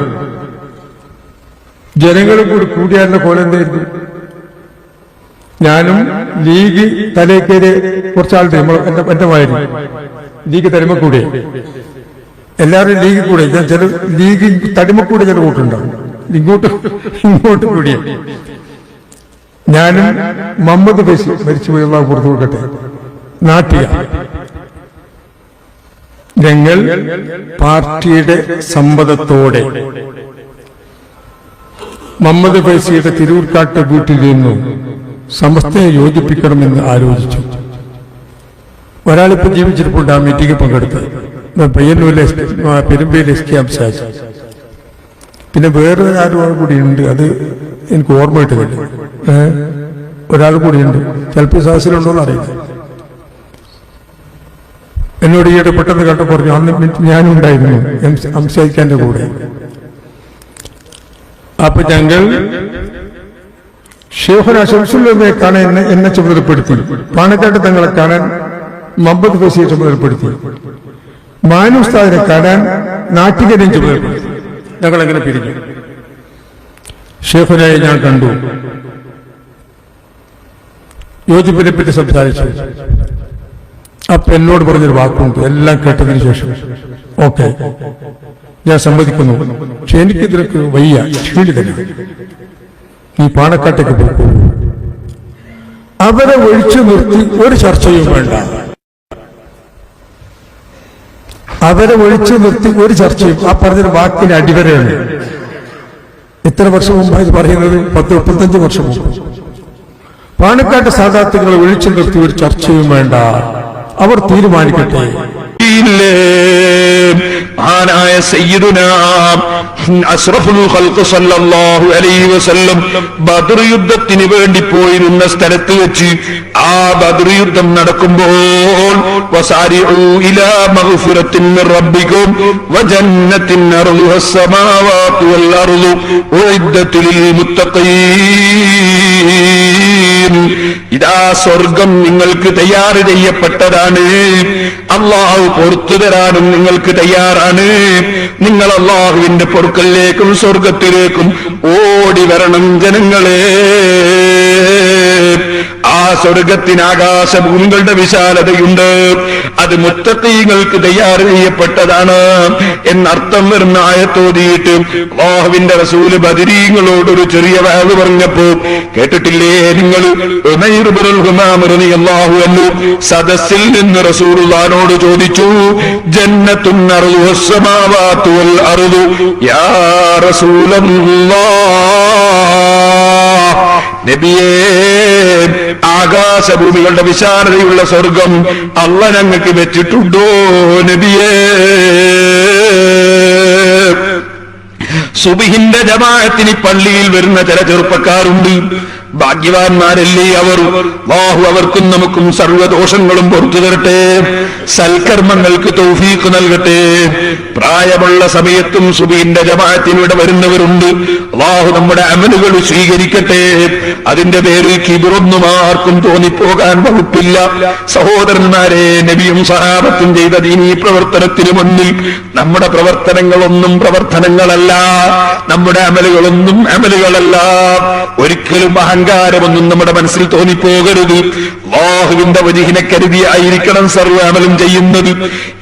[SPEAKER 4] ജനങ്ങളും കൂടി കൂടിയാലുള്ള കോല എന്തായിരുന്നു? ഞാനും ലീഗ് തലേക്കേര് കുറച്ചാളുടെ എന്റെ മായിരുന്നു ലീഗ് തടിമക്കൂടെ, എല്ലാവരും ലീഗ് കൂടെ. ഞാൻ ചില ലീഗ് തടിമക്കൂടെ ചില കൂട്ടുണ്ടാവും, ഇങ്ങോട്ട് കൂടിയ. ഞാനും മുഹമ്മദ് ബഷീർ മരിച്ചുപോയി, പുറത്തു കൊടുക്കട്ടെ, നാട്ടിക. ഞങ്ങൾ പാർട്ടിയുടെ സമ്മതത്തോടെ മുഹമ്മദ് ഫൈസിയുടെ തിരൂർക്കാട്ട് വീട്ടിൽ നിന്നും സമസ്തയെ യോജിപ്പിക്കണമെന്ന് ആലോചിച്ചു. ഒരാളിപ്പോ ജീവിച്ചിരിപ്പുണ്ട് ആ മീറ്റിംഗിൽ പങ്കെടുത്ത്, പയ്യന്നൂരിലെ പെരുമ്പയിലെ എസ് കെ അംസാജ്. പിന്നെ വേറെ ആരും കൂടിയുണ്ട്, അത് എനിക്ക് ഓർമ്മ കിട്ടുന്നില്ല. ഒരാൾ കൂടിയുണ്ട്, ചിലപ്പോൾ സാഹസിലുണ്ടോന്ന് അറിയില്ല. എന്നോട് ഈയിടെ പെട്ടെന്ന് കണ്ടു പറഞ്ഞു, അന്ന് ഞാനുണ്ടായിരുന്നു അംസാജിക്കാന്റെ കൂടെ. അപ്പൊ ഞങ്ങൾ ഷെയ്ഖുന ശംസുല്ലയെ കാണാൻ എന്നെ ചുമതലപ്പെടുത്തി, പാണക്കാട്ട് തങ്ങളെ കാണാൻ മുഹമ്മദ് ഫൈസിയെ ചുമതലപ്പെടുത്തി, മാനുസ്താദിനെ കാണാൻ നാട്ടികരെയും ചുമതലപ്പെടുത്തി. ഞങ്ങളെങ്ങനെ പിരിഞ്ഞു. ഷെയ്ഖുനയെ ഞാൻ കണ്ടു, യോജിപ്പിനെ പറ്റി സംസാരിച്ചു. അപ്പൊ എന്നോട് പറഞ്ഞൊരു വാക്കുണ്ട്, എല്ലാം കേട്ടതിന് ശേഷം ഓക്കെ ഞാൻ സമ്മതിക്കുന്നു, പക്ഷെ എനിക്കിതിനൊക്കെ വയ്യ, ക്ഷീണിതന, നീ പാണക്കാട്ടേക്ക് പോകൂ. അവരെ ഒഴിച്ചു നിർത്തി ഒരു ചർച്ചയും വേണ്ട, അവരെ ഒഴിച്ചു നിർത്തി ഒരു ചർച്ചയും. ആ പറഞ്ഞൊരു വാക്കിന് അടിവരയാണ്. എത്ര വർഷം മുമ്പായി പറയുന്നത്? 10-35 വർഷം മുമ്പ്. പാണക്കാട്ട് സാദാത്തുകളെ ഒഴിച്ചു നിർത്തി ഒരു ചർച്ചയും വേണ്ട, അവർ തീരുമാനിക്കട്ടെ.
[SPEAKER 5] മഹാനായ സയ്യിദുനാ അഷ്റഫുൽ ഖൽഖ് സല്ലല്ലാഹു അലൈഹി വസല്ലം ബദർ യുദ്ധത്തിന് വേണ്ടി പോയിരുന്ന സ്ഥലത്ത് വെച്ച് ആ ബദർ യുദ്ധം നടക്കുമ്പോൾ വസാരിഉ ഇലാ മഗ്ഫിറത്തിൻ മിർ റബ്ബികും വജന്നത്തിൻ അർളുഹസ് സമാവാതു വൽ അർളു ഉഇദ്ദതു ലിൽ മുത്തഖീൻ. ഇതാ സ്വർഗം നിങ്ങൾക്ക് തയ്യാർ ചെയ്യപ്പെട്ടതാണ്, അള്ളാഹു പൊറുത്തു തരാനും നിങ്ങൾക്ക് തയ്യാറാണ്. നിങ്ങൾ അള്ളാഹുവിന്റെ പൊറുക്കലിലേക്കും സ്വർഗത്തിലേക്കും ഓടി വരണം ജനങ്ങളെ. ആ സ്വർഗത്തിന് ആകാശഭൂമികളുടെ വിശാലതയുണ്ട്, അത് മുത്തഖീങ്ങൾക്ക് തയ്യാർ ചെയ്യപ്പെട്ടതാണ് എന്നർത്ഥം വരുന്ന ആയത്തോതിയിട്ട് അല്ലാഹുവിന്റെ റസൂല് ബദരീങ്ങളോടൊരു ചെറിയ വാദ് പറഞ്ഞപ്പോ കേട്ടിട്ടില്ലേ നിങ്ങൾ? ഉമൈർ ഇബ്നുൽ ഹുമാം റളിയല്ലാഹു അൻഹു സദസ്സിൽ നിന്ന് റസൂലുള്ളാഹിനോട് ചോദിച്ചു, ജന്നത്തുൻ അർളുഹസ് സമാവാതു വൽ അർളു യാ റസൂലല്ലാഹ്, നബിയേ ആകാശഭൂമികളുടെ വിശാലതയുള്ള സ്വർഗം അല്ലാഹ് ഞങ്ങൾക്ക് വെച്ചിട്ടുണ്ടോ നബിയേ? സുബ്ഹിന്റെ ജമാഅത്തിന് പള്ളിയിൽ വരുന്ന ചില ചെറുപ്പക്കാരുണ്ട്, ഭാഗ്യവാന്മാരല്ലേ അവർ. അല്ലാഹു അവർക്കും നമുക്കും സർവ്വദോഷങ്ങളും പുറത്തു തരട്ടെ, സൽക്കർമ്മങ്ങൾക്ക് തൗഫീഖ് നൽകട്ടെ. പ്രായമുള്ള സമയത്തും സുബ്ഹിന്റെ ജമാഅത്തിനിവിടെ വരുന്നവരുണ്ട്. അല്ലാഹു നമ്മുടെ അമലുകൾ സ്വീകരിക്കട്ടെ. അതിന്റെ പേരിൽ കിബിറൊന്നും ആർക്കും തോന്നിപ്പോകാൻ വകുപ്പില്ല. സഹോദരന്മാരെ, നബിയും സഹാബത്തും ചെയ്ത ദീനീ പ്രവർത്തനത്തിന് മുന്നിൽ നമ്മുടെ പ്രവർത്തനങ്ങളൊന്നും പ്രവർത്തനങ്ങളല്ല, നമ്മുടെ അമലുകളൊന്നും അമലുകളല്ല. ഒരിക്കലും അഹങ്കാരമൊന്നും നമ്മുടെ മനസ്സിൽ തോന്നിപ്പോകരുത്. അല്ലാഹുവിന്റെ വജ്ഹിനെ കരുതിയായിരിക്കണം സർവ്വ അമലും ചെയ്യുന്നത്.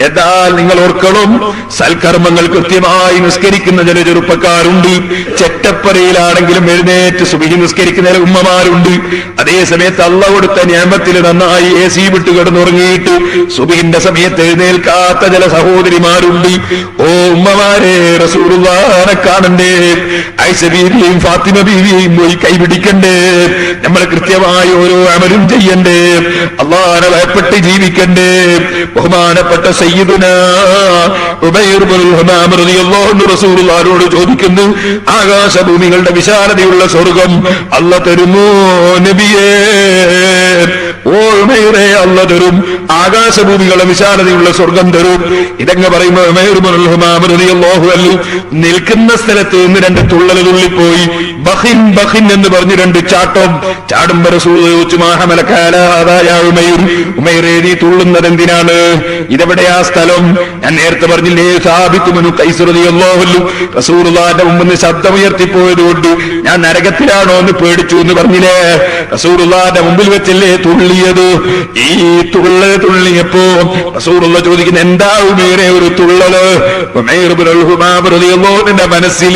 [SPEAKER 5] എന്നാൽ നിങ്ങൾ ഓർക്കണം, സൽക്കർമ്മങ്ങൾ കൃത്യമായി നിസ്കരിക്കുന്ന ചില ചെറുപ്പക്കാരുണ്ട്. ചെറ്റപ്പരയിലാണെങ്കിലും എഴുന്നേറ്റ് സുബ്ഹി നിസ്കരിക്കുന്ന ചില ഉമ്മമാരുണ്ട്. അതേ സമയത്ത് അല്ലാഹു കൊടുത്ത നിഅമത്തിൽ നന്നായി AC വിട്ട് കിടന്നുറങ്ങിയിട്ട് സുബ്ഹിന്റെ സമയത്ത് എഴുന്നേൽക്കാത്ത ചില സഹോദരിമാരുണ്ട്. ഓ ഉമ്മമാരെ, റസൂലുള്ളാഹിനെ കാണണ്ടേ, ആയിഷ ബീവിയെയും ഫാത്തിമ ബീവിയെയും പോയി കൈപിടിക്കണ്ടേ, നമ്മൾ കൃത്യമായി ഓരോ അമലും ചെയ്യണ്ടേ, അല്ലാഹുവിനെ ഭയപ്പെട്ട് ജീവിക്കണ്ടേ. ബഹുമാനപ്പെട്ട സയ്യിദുനാ ഉമൈർ ഇബ്നുൽ ഹുമാം റളിയല്ലാഹു അൻഹു റസൂലുള്ളാഹിനോട് ചോദിക്കുന്നു, ആകാശഭൂമികളുടെ വിശാലതയുള്ള സ്വർഗം അല്ലാഹ് തരുമോ നബിയേ? ഓ ഉമൈറേ, അല്ലാഹ് തരും, ആകാശഭൂമികളുടെ വിശാലതയുള്ള സ്വർഗം തരും. ഇതങ്ങ് പറയുമ്പോൾ ഉമൈർ ഇബ്നുൽ ഹുമാം റളിയല്ലാഹു അൻഹു നിൽക്കുന്ന സ്ഥലത്ത് നിന്ന് രണ്ട് തുള്ളൽ തുള്ളിപ്പോയി. ബഖിൻ ബഖിൻ എന്ന് പറഞ്ഞ് രണ്ട് ചാട്ടം ചാടുമ്പോ റസൂൽ ചോദിച്ചു, മാ ഹമലക അലാ ഹാദാ യാ ഉമൈർ, ഉമൈറേ നീ തുള്ളുന്നത് എന്തിനാണ്? ഇതെവിടെയാ സ്ഥലം? ഞാൻ നേരത്തെ പറഞ്ഞില്ലേ, സാബിത്ത് ഇബ്നു ഖൈസ് റളിയല്ലാഹു അൻഹു റസൂലുള്ളാഹിന്റെ മുമ്പിൽ ശബ്ദമുയർത്തിപ്പോയതുകൊണ്ട് ഞാൻ നരകത്തിലാണോ എന്ന് പേടിച്ചു എന്ന് പറഞ്ഞില്ലേ? റസൂലുള്ളാഹിന്റെ മുമ്പിൽ വെച്ചല്ലേ തുള്ളിയത്. ഈ തുള്ളിയപ്പോ റസൂലുള്ള ചോദിക്കുന്ന, എന്താ ഉമൈറേ ഒരു തുള്ളല്? ഉമൈർ ഇബ്നുൽ ഹുമാം റളിയല്ലാഹു അൻഹുവിന്റെ മനസ്സിൽ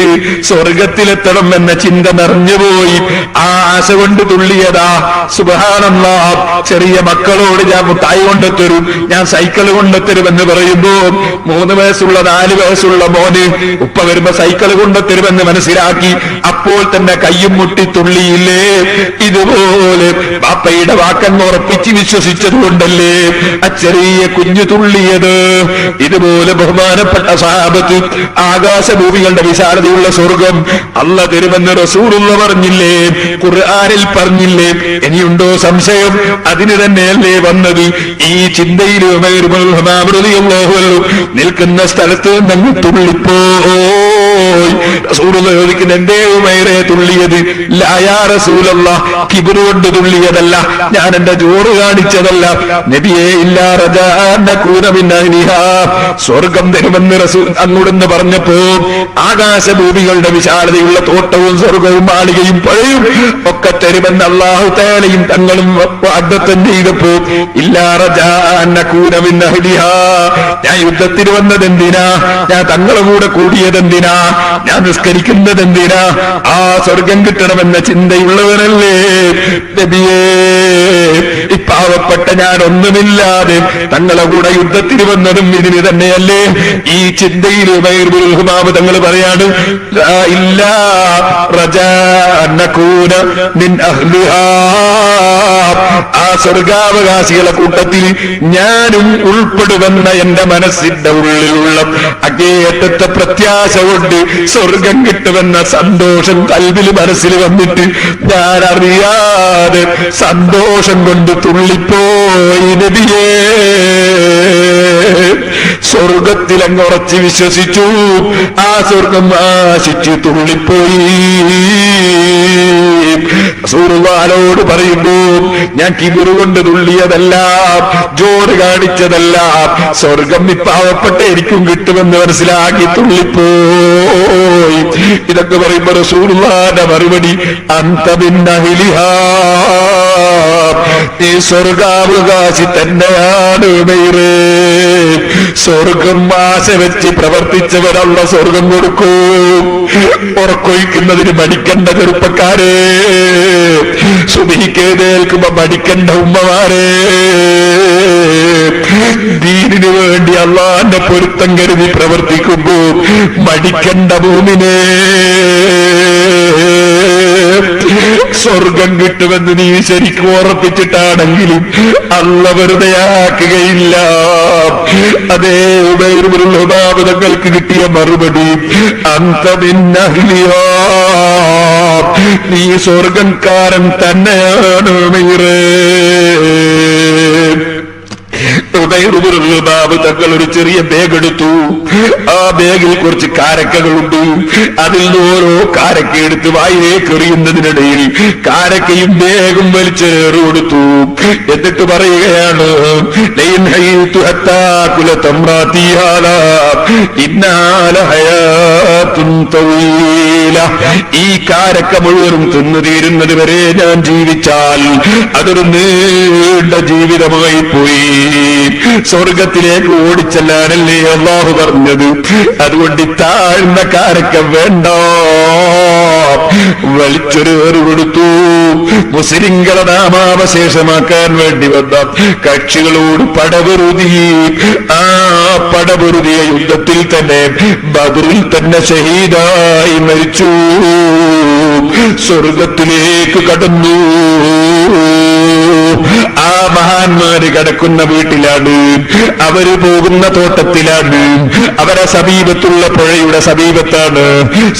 [SPEAKER 5] സ്വർഗത്തിലെത്തണം എന്ന ചിന്ത നിറഞ്ഞുപോയി. ആ ആശ കൊണ്ട് തുള്ളിയതാ. സുബ്ഹാനല്ലാഹ്. ചെറിയ മക്കളോട് ഞാൻ മുട്ടായി കൊണ്ടെത്തരും, ഞാൻ സൈക്കിൾ കൊണ്ടെത്തരുമെന്ന് പറയുമ്പോ 3 വയസ്സുള്ള 4 വയസ്സുള്ള മോന് ഉപ്പ വരുമ്പോ സൈക്കിൾ കൊണ്ടെത്തരുമെന്ന് മനസ്സിലാക്കി അപ്പോൾ തന്നെ കയ്യും മുട്ടി തുള്ളിയില്ലേ? ഇതുപോലെ ബാപ്പയുടെ വാക്കെന്ന് ഉറപ്പിച്ച് വിശ്വസിച്ചതുകൊണ്ടല്ലേ ആ ചെറിയ കുഞ്ഞു തുള്ളിയത്. ഇതുപോലെ ബഹുമാനപ്പെട്ട സഹാബത്ത് ആകാശഭൂമികളുടെ വിശാലതയുള്ള സ്വർഗം അല്ല തരുമെന്ന് റസൂലുള്ള പറഞ്ഞില്ലേ? ഖുർആനിൽ പറഞ്ഞില്ലേ? ഇനിയുണ്ടോ സംശയം? അതിന് തന്നെയല്ലേ വന്നത്. ഈ ചിന്തയിൽ നിൽക്കുന്ന സ്ഥലത്ത് നിന്ന് തുള്ളിപ്പോയി. റസൂലുള്ള ചോദിക്കുന്ന എന്തേ ഉമൈറേ തുള്ളിയത്? ലാ യാ റസൂലല്ലാഹ്, കിബ്റ് കൊണ്ട് തുള്ളിയതല്ല, ഞാൻ എന്റെ ജോറ് കാണിച്ചതല്ല നബിയേ. ഇല്ലാ റജാഅൻ നകൂന മിൻ അഹ്ലിഹാ, സ്വർഗം തരുമെന്ന് റസൂൽ അങ്ങോട്ടെന്ന് പറഞ്ഞപ്പോ ആകാശഭൂമികളുടെ വിശാലതയുള്ള തോട്ടവും സ്വർഗവും മാളികയും പഴയും ഒക്കെ തരുമെന്ന് അല്ലാഹു തആലയും തങ്ങളും വാഗ്ദത്തം ചെയ്തപ്പോ ഇല്ലാ റജാഅൻ നകൂന മിൻ അഹ്ലിഹാ, ഞാൻ യുദ്ധത്തിന് വന്നതെന്തിനാ? ഞാൻ തങ്ങളുടെ കൂടെ കൂടിയതെന്തിനാ? ഞാൻ നിസ്കരിക്കുന്നതെന്തിനാ? ആ സ്വർഗം കിട്ടണമെന്ന ചിന്തയുള്ളവരല്ലേ നബിയേ. പാവപ്പെട്ട ഞാൻ ഒന്നുമില്ലാതെ തങ്ങളെ കൂടെ യുദ്ധത്തിന് വന്നതും ഇതിന് തന്നെയല്ലേ? ഈ ചിന്തയിൽ തങ്ങൾ പറയാണ് ഇല്ലാ റജാഅൻ നകൂന മിൻ അഹ്ലിഹാ, ആ സ്വർഗാവകാശികളെ കൂട്ടത്തിൽ ഞാനും ഉൾപ്പെടുമെന്ന എന്റെ മനസ്സിന്റെ ഉള്ളിലുള്ള അങ്ങേയറ്റത്തെ പ്രത്യാശ കൊണ്ട് സ്വർഗം കിട്ടുമെന്ന സന്തോഷം കൽബിൽ മനസ്സിൽ വന്നിട്ട് ഞാൻ അറിയാതെ സന്തോഷം കൊണ്ട് തുള്ളിപ്പോയി നബിയേ. സ്വർഗത്തിൽ അങ്ങ് ഉറച്ച് വിശ്വസിച്ചു, ആ സ്വർഗം ആശിച്ചു തുള്ളിപ്പോയി. റസൂലുള്ളാഹിനോട് പറയുമ്പോ ഞാൻ കിബിറ് കൊണ്ട് തുള്ളിയതല്ല, ജോറ് കാണിച്ചതല്ല, സ്വർഗം പാവപ്പെട്ട എനിക്കും കിട്ടുമെന്ന് മനസ്സിലാക്കി തുള്ളിപ്പോയി. ഇതൊക്കെ പറയുമ്പോ റസൂലുള്ളാഹിന്റെ മറുപടി അന്ത മിൻ അഹ്ലിഹാ, നീ സ്വർഗാവകാശി തന്നെയാണ് ഉമൈറേ. സ്വർഗം ആശ വെച്ച് പ്രവർത്തിച്ചവരല്ല സ്വർഗം കൊടുക്കൂ. ഉറക്കൊഴിക്കുന്നതിന് മടിക്കണ്ട ചെറുപ്പക്കാരെ, സുബഹിക്കേതേൽക്കുമ്പോ മടിക്കണ്ട ഉമ്മമാരെ, ദീനിനു വേണ്ടി അള്ളാന്റെ പൊരുത്തം കരുതി പ്രവർത്തിക്കുമ്പോ മടിക്കണ്ട ഭൂമിനെ. സ്വർഗം കിട്ടുമെന്ന് നീ ശരിക്കും ഉറപ്പിച്ചിട്ടാണെങ്കിലും അള്ള വെറുതെയാക്കുകയില്ല. അതേ ഉപയോഗങ്ങൾക്ക് കിട്ടിയ മറുപടി അന്ത മിൻ അഹ്ലിഹാ, നീ സ്വർഗക്കാരൻ തന്നെയാണ് ഉമൈറേ. തങ്ങൾ ഒരു ചെറിയ ബാഗ് എടുത്തു. ആ ബാഗിൽ കുറച്ച് കാരക്കകളുണ്ട്. അതിൽ നിന്ന് ഓരോ കാരക്ക എടുത്ത് വായിലേക്ക് എറിയുന്നതിനിടയിൽ കാരക്കയും ബാഗും വലിച്ചേറി കൊടുത്തു. എന്നിട്ട് പറയുകയാണ് ഈ കാരക്ക മുഴുവനും തിന്നു തീരുന്നത് വരെ ഞാൻ ജീവിച്ചാൽ അതൊരു നീണ്ട ജീവിതമായി പോയി. സ്വർഗത്തിലേക്ക് ഓടിച്ചെല്ലാനല്ലേ അല്ലാഹു പറഞ്ഞത്. അതുകൊണ്ട് താഴ്ന്ന കാരക്ക വേണ്ട, വലിച്ചൊരു കൊടുത്തു. മുസ്ലിങ്ങളെ നാമാവശേഷമാക്കാൻ വേണ്ടി വന്ന കക്ഷികളോട് പടപൊരുതി. ആ പടപൊരുതിയ യുദ്ധത്തിൽ തന്നെ ബദറിൽ തന്നെ ഷഹീദായി മരിച്ചു, സ്വർഗത്തിലേക്ക് കടന്നു. ആ മഹാന്മാര് കിടക്കുന്ന വീട്ടിലാണ്, അവര് പോകുന്ന തോട്ടത്തിലാണ്, അവരെ സമീപത്തുള്ള പുഴയുടെ സമീപത്താണ്.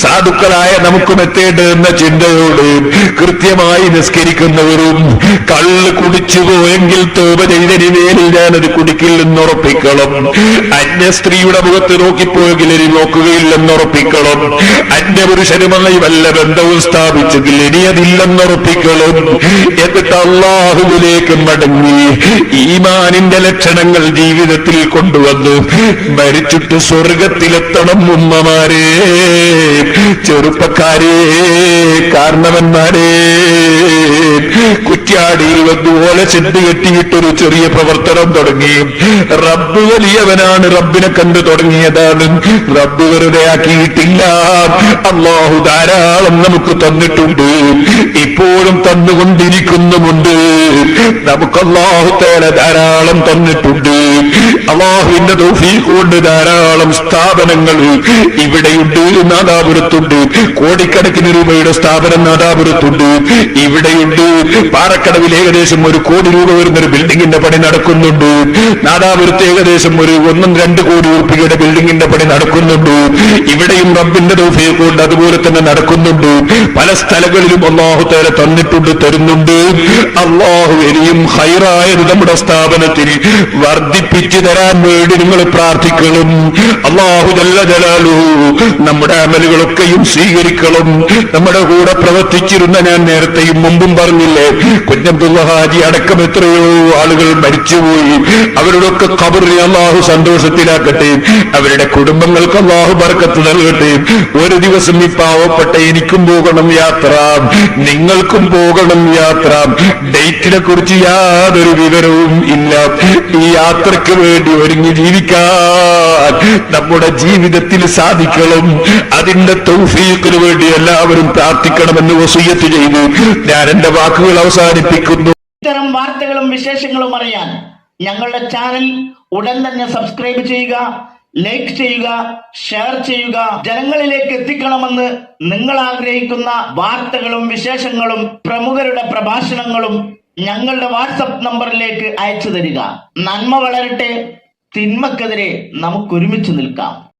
[SPEAKER 5] സാധുക്കളായ നമുക്കും എത്തേണ്ടെന്ന ചിന്തയോട് കൃത്യമായി നിസ്കരിക്കുന്നവരും കള്ള് കുടിച്ചു പോയെങ്കിൽ തോപ ചെയ്തതിന് മേലിൽ ഞാനത് കുടിക്കില്ലെന്നുറപ്പിക്കണം. അന്യ സ്ത്രീയുടെ മുഖത്ത് നോക്കിപ്പോയെങ്കിൽ ഇനി നോക്കുകയില്ലെന്നുറപ്പിക്കണം. അന്യപുരുഷനുമായി വല്ല ബന്ധവും സ്ഥാപിച്ചെങ്കിൽ ഇനി അതില്ലെന്നുറപ്പിക്കണം. എന്നിട്ട് അല്ലാഹുവിലേക്ക് മടങ്ങി ഈമാനിന്റെ ലക്ഷണങ്ങൾ ജീവിതത്തിൽ കൊണ്ടുവന്ന് മരിച്ചിട്ട് സ്വർഗത്തിലെത്തണം. ഉമ്മമാരെ, ചെറുപ്പക്കാരെ, കാരണവന്മാരെ, കുറ്റ്യാടി അങ്ങാടിയിൽ വന്നുപോലെ ചെന്ന് കെട്ടിയിട്ടൊരു ചെറിയ പ്രവർത്തനം തുടങ്ങി. റബ്ബ് വലിയവനാണ്, റബ്ബിനെ കണ്ടു തുടങ്ങിയതാണ്. റബ്ബ് വെറുതെ ആക്കിയിട്ടില്ല. അല്ലാഹു ധാരാളം നമുക്ക് തന്നിട്ടുണ്ട്, ഇപ്പോഴും തന്നുകൊണ്ടിരിക്കുന്നുമുണ്ട്. നമുക്ക് അല്ലാഹു തആല ധാരാളം തന്നിട്ടുണ്ട്. അല്ലാഹുവിന്റെ തൗഫീഖ് കൊണ്ട് ധാരാളം സ്ഥാപനങ്ങൾ ഇവിടെയുണ്ട്, നാദാപുരത്തുണ്ട്. കോടിക്കണക്കിന് രൂപയുടെ സ്ഥാപനം നാദാപുരത്തുണ്ട്, ഇവിടെയുണ്ട്. പാറക്കടവിൽ ഏകദേശം 1 കോടി രൂപ വരുന്നൊരു ബിൽഡിങ്ങിന്റെ പണി നടക്കുന്നുണ്ട്. നാദാപുരത്ത് ഏകദേശം ഒരു 1-2 കോടി രൂപയുടെ ബിൽഡിങ്ങിന്റെ പണി നടക്കുന്നുണ്ട്. ഇവിടെയും റബ്ബിന്റെ തൗഫീഖ് കൊണ്ട് അതുപോലെ തന്നെ നടക്കുന്നുണ്ട്. പല സ്ഥലങ്ങളിലും അല്ലാഹു തആല തന്നിട്ടുണ്ട്, തരുന്നുണ്ട്. അല്ലാഹു ഇനിയും ഖൈറായത് നമ്മുടെ സ്ഥാപനത്തിൽ വർദ്ധിപ്പിച്ചു തരാൻ വേണ്ടി നിങ്ങൾ പ്രാർത്ഥിക്കണം. അല്ലാഹു ജല്ല ജലാലുഹു നമ്മുടെ അമലുകളൊക്കെയും സ്വീകരിക്കണം. നമ്മുടെ കൂടെ പ്രവർത്തിച്ചിരുന്ന, ഞാൻ നേരത്തെയും മുമ്പും പറഞ്ഞില്ലേ, കുഞ്ഞബ്ദുള്ള ഹാജി അടക്കം എത്രയോ ആളുകൾ മരിച്ചുപോയി. അവരുടെയൊക്കെ ഖബറിനെ അല്ലാഹു സന്തോഷത്തിലാക്കട്ടെ, അവരുടെ കുടുംബങ്ങൾക്ക് അല്ലാഹു ബർക്കത്ത് നൽകട്ടെ. ഒരു ദിവസം ഈ പാവപ്പെട്ട എനിക്കും പോകണം യാത്ര, നിങ്ങൾക്കും പോകണം യാത്ര. ഡേറ്റിനെ കുറിച്ച് യാതൊരു വിവരവും ഇല്ല. ഈ യാത്രയ്ക്ക് വേണ്ടി ഒരുങ്ങി ജീവിക്കാൻ നമ്മുടെ ജീവിതത്തിൽ സാധിക്കണം. അതിന്റെ തൗഫീഖിന് വേണ്ടി എല്ലാവരും പ്രാർത്ഥിക്കണമെന്ന് വസിയ്യത്ത് ചെയ്തു ഞാൻ എന്റെ വാക്കുകൾ അവസാനിപ്പിക്കുന്നു.
[SPEAKER 6] ഇത്തരം വാർത്തകളും വിശേഷങ്ങളും അറിയാൻ ഞങ്ങളുടെ ചാനൽ ഉടൻ തന്നെ സബ്സ്ക്രൈബ് ചെയ്യുക, ലൈക്ക് ചെയ്യുക, ഷെയർ ചെയ്യുക. ജനങ്ങളിലേക്ക് എത്തിക്കണമെന്ന് നിങ്ങൾ ആഗ്രഹിക്കുന്ന വാർത്തകളും വിശേഷങ്ങളും പ്രമുഖരുടെ പ്രഭാഷണങ്ങളും ഞങ്ങളുടെ വാട്സപ്പ് നമ്പറിലേക്ക് അയച്ചു തരിക. നന്മ വളരട്ടെ, തിന്മക്കെതിരെ നമുക്ക് ഒരുമിച്ച് നിൽക്കാം.